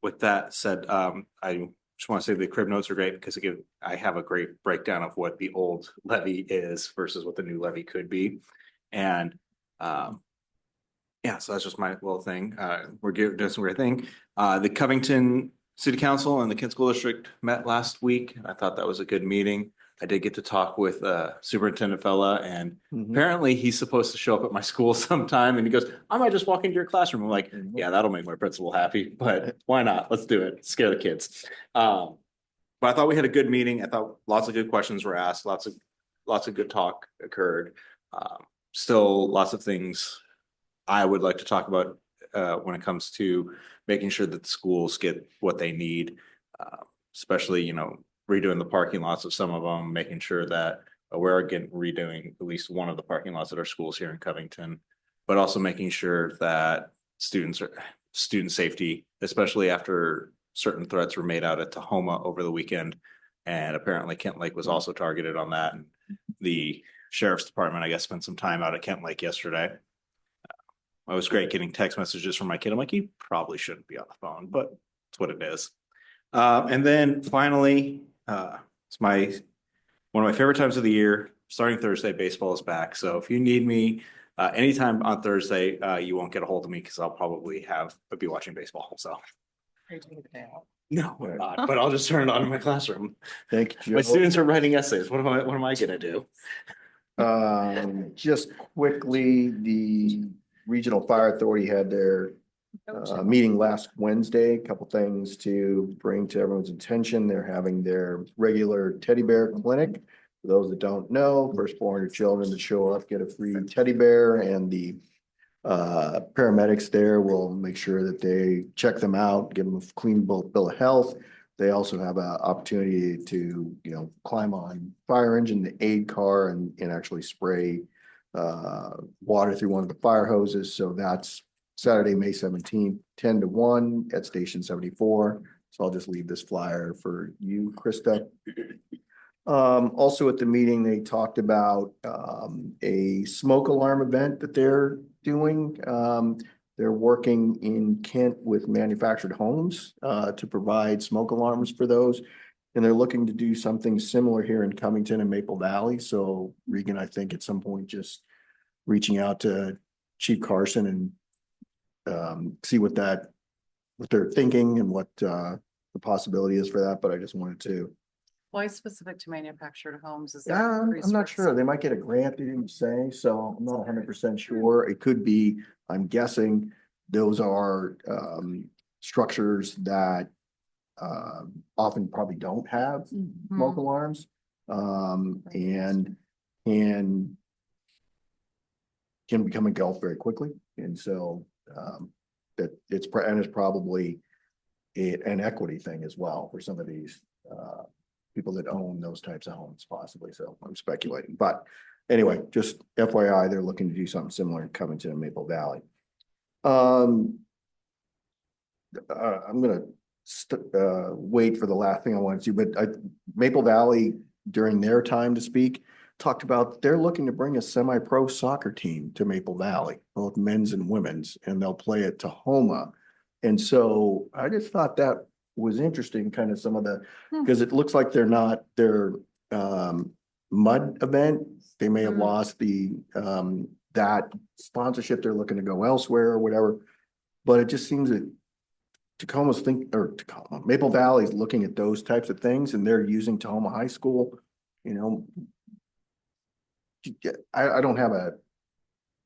with that said, I just want to say the crib notes are great because I have a great breakdown of what the old levy is versus what the new levy could be. And yeah, so that's just my little thing. We're doing some great thing. The Covington City Council and the Kent School District met last week. I thought that was a good meeting. I did get to talk with Superintendent Fella, and apparently he's supposed to show up at my school sometime, and he goes, I might just walk into your classroom. I'm like, yeah, that'll make my principal happy, but why not? Let's do it. Scare the kids. But I thought we had a good meeting. I thought lots of good questions were asked. Lots of good talk occurred. Still lots of things I would like to talk about when it comes to making sure that the schools get what they need, especially, redoing the parking lots of some of them, making sure that we're again redoing at least one of the parking lots at our schools here in Covington, but also making sure that student safety, especially after certain threats were made out at Tahoma over the weekend. And apparently Kent Lake was also targeted on that. And the sheriff's department, I guess, spent some time out at Kent Lake yesterday. It was great getting text messages from my kid. I'm like, you probably shouldn't be on the phone, but it's what it is. And then finally, it's one of my favorite times of the year. Starting Thursday, baseball is back. So if you need me anytime on Thursday, you won't get a hold of me because I'll probably be watching baseball. So no, we're not. But I'll just turn it on in my classroom.
Thank you,
My
Joe.
students are writing essays. What am I gonna do?
Just quickly, the Regional Fire Authority had their meeting last Wednesday. A couple things to bring to everyone's attention. They're having their regular teddy bear clinic. For those that don't know, first 400 children that show up get a free teddy bear, and the paramedics there will make sure that they check them out, give them a clean bill of health. They also have an opportunity to, climb on fire engine, the aid car, and actually spray water through one of the fire hoses. So that's Saturday, May 17th, 10 to 1 at Station 74. So I'll just leave this flyer for you, Krista. Also at the meeting, they talked about a smoke alarm event that they're doing. They're working in Kent with manufactured homes to provide smoke alarms for those. And they're looking to do something similar here in Covington and Maple Valley. So Regan, I think at some point just reaching out to Chief Carson and see what they're thinking and what the possibility is for that. But I just wanted to.
Why specific to manufactured homes? Is
Yeah, I'm not sure. They might get a grant, they didn't say, so I'm not 100% sure. It could be, I'm guessing those are structures that often probably don't have smoke alarms and can become engulfed very quickly. And so that it's probably an equity thing as well for some of these people that own those types of homes possibly. So I'm speculating, but anyway, just FYI, they're looking to do something similar in Covington and Maple Valley. I'm going to wait for the last thing I want to, but Maple Valley during their time to speak talked about they're looking to bring a semi-pro soccer team to Maple Valley, both men's and women's, and they'll play at Tahoma. And so I just thought that was interesting, kind of some of the, because it looks like they're not their mud event. They may have lost the that sponsorship. They're looking to go elsewhere or whatever. But it just seems that Maple Valley is looking at those types of things, and they're using Tahoma High School. I don't have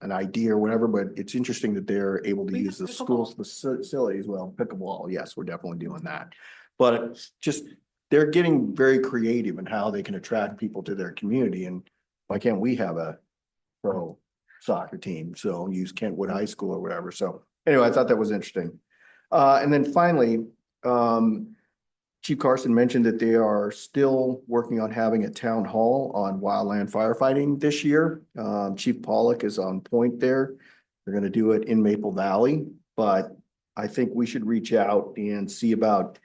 an idea or whatever, but it's interesting that they're able to use the school's facilities. Well, pickleball, yes, we're definitely doing that. But it's just, they're getting very creative in how they can attract people to their community. And why can't we have a pro soccer team? So use Kentwood High School or whatever. So anyway, I thought that was interesting. And then finally, Chief Carson mentioned that they are still working on having a town hall on wildland firefighting this year. Chief Pollock is on point there. They're going to do it in Maple Valley, but I think we should reach out and see about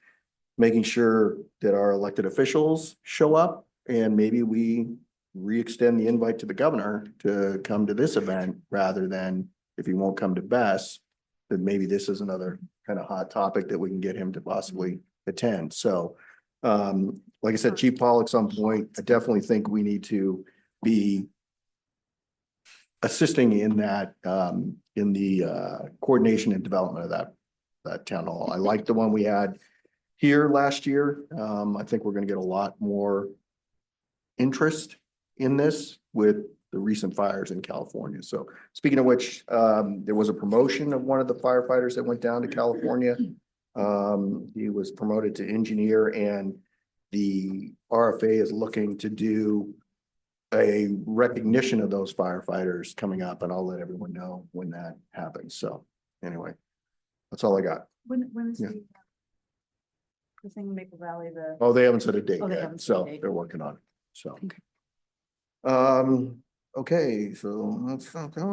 making sure that our elected officials show up, and maybe we re-extend the invite to the governor to come to this event rather than, if he won't come to Best, then maybe this is another kind of hot topic that we can get him to possibly attend. So like I said, Chief Pollock's on point. I definitely think we need to be assisting in that in the coordination and development of that town hall. I like the one we had here last year. I think we're gonna get a lot more interest in this with the recent fires in California. So speaking of which, there was a promotion of one of the firefighters that went down to California. He was promoted to engineer, and the RFA is looking to do a recognition of those firefighters coming up, and I'll let everyone know when that happens. So anyway, that's all I got.
When is
Yeah.
the thing in Maple Valley, the?
Oh, they haven't set a date
Oh, they
yet,
haven't set a
so
date.
they're working on it, so.
Okay.
Okay, so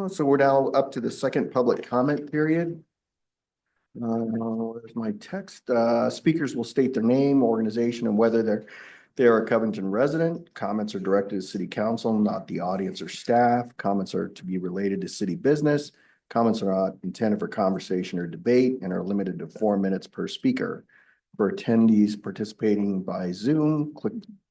so we're now up to the second public comment period. There's my text. Speakers will state their name, organization, and whether they're a Covington resident. Comments are directed to city council, not the audience or staff. Comments are to be related to city business. Comments are not intended for conversation or debate and are limited to 4 minutes per speaker. For attendees participating by Zoom,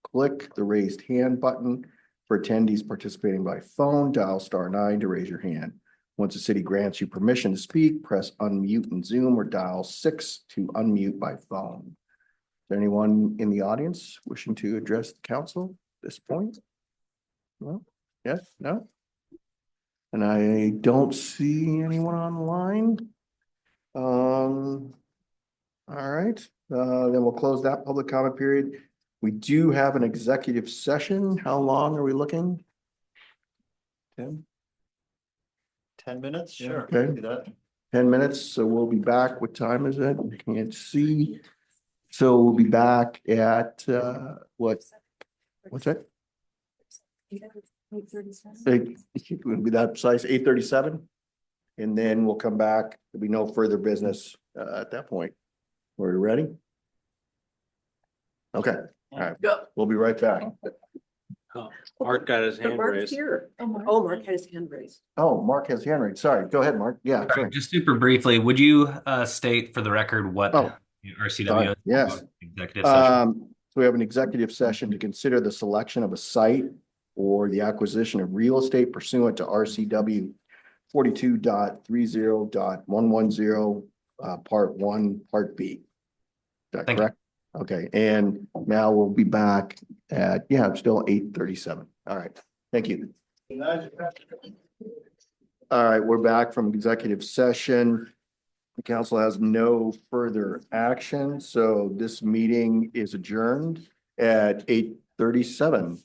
click the raised hand button. For attendees participating by phone, dial *9 to raise your hand. Once the city grants you permission to speak, press unmute in Zoom or dial 6 to unmute by phone. Is there anyone in the audience wishing to address the council at this point? No? Yes? No? And I don't see anyone online. All right, then we'll close that public comment period. We do have an executive session. How long are we looking? 10
minutes, sure.
Okay.
Do that.
10 minutes, so we'll be back. What time is it? I can't see. So we'll be back at, what's that?
8:37.
We'll be that precise, 8:37. And then we'll come back. There'll be no further business, at that point. Are we ready? Okay, all right. We'll be right back.
Mark got his hand
Mark's
raised.
here. Oh, Mark had his hand raised.
Oh, Mark has hand raised. Sorry, go ahead, Mark. Yeah, sorry.
Just super briefly, would you state for the record what
Oh,
RCW
sorry.
is?
Yes.
Executive session.
So we have an executive session to consider the selection of a site or the acquisition of real estate pursuant to RCW 42.30.110, part 1, part B. Is that
Thank you.
correct? Okay, and now we'll be back at, yeah, it's still 8:37. All right, thank you. All right, we're back from executive session. The council has no further action, so this meeting is adjourned at 8:37.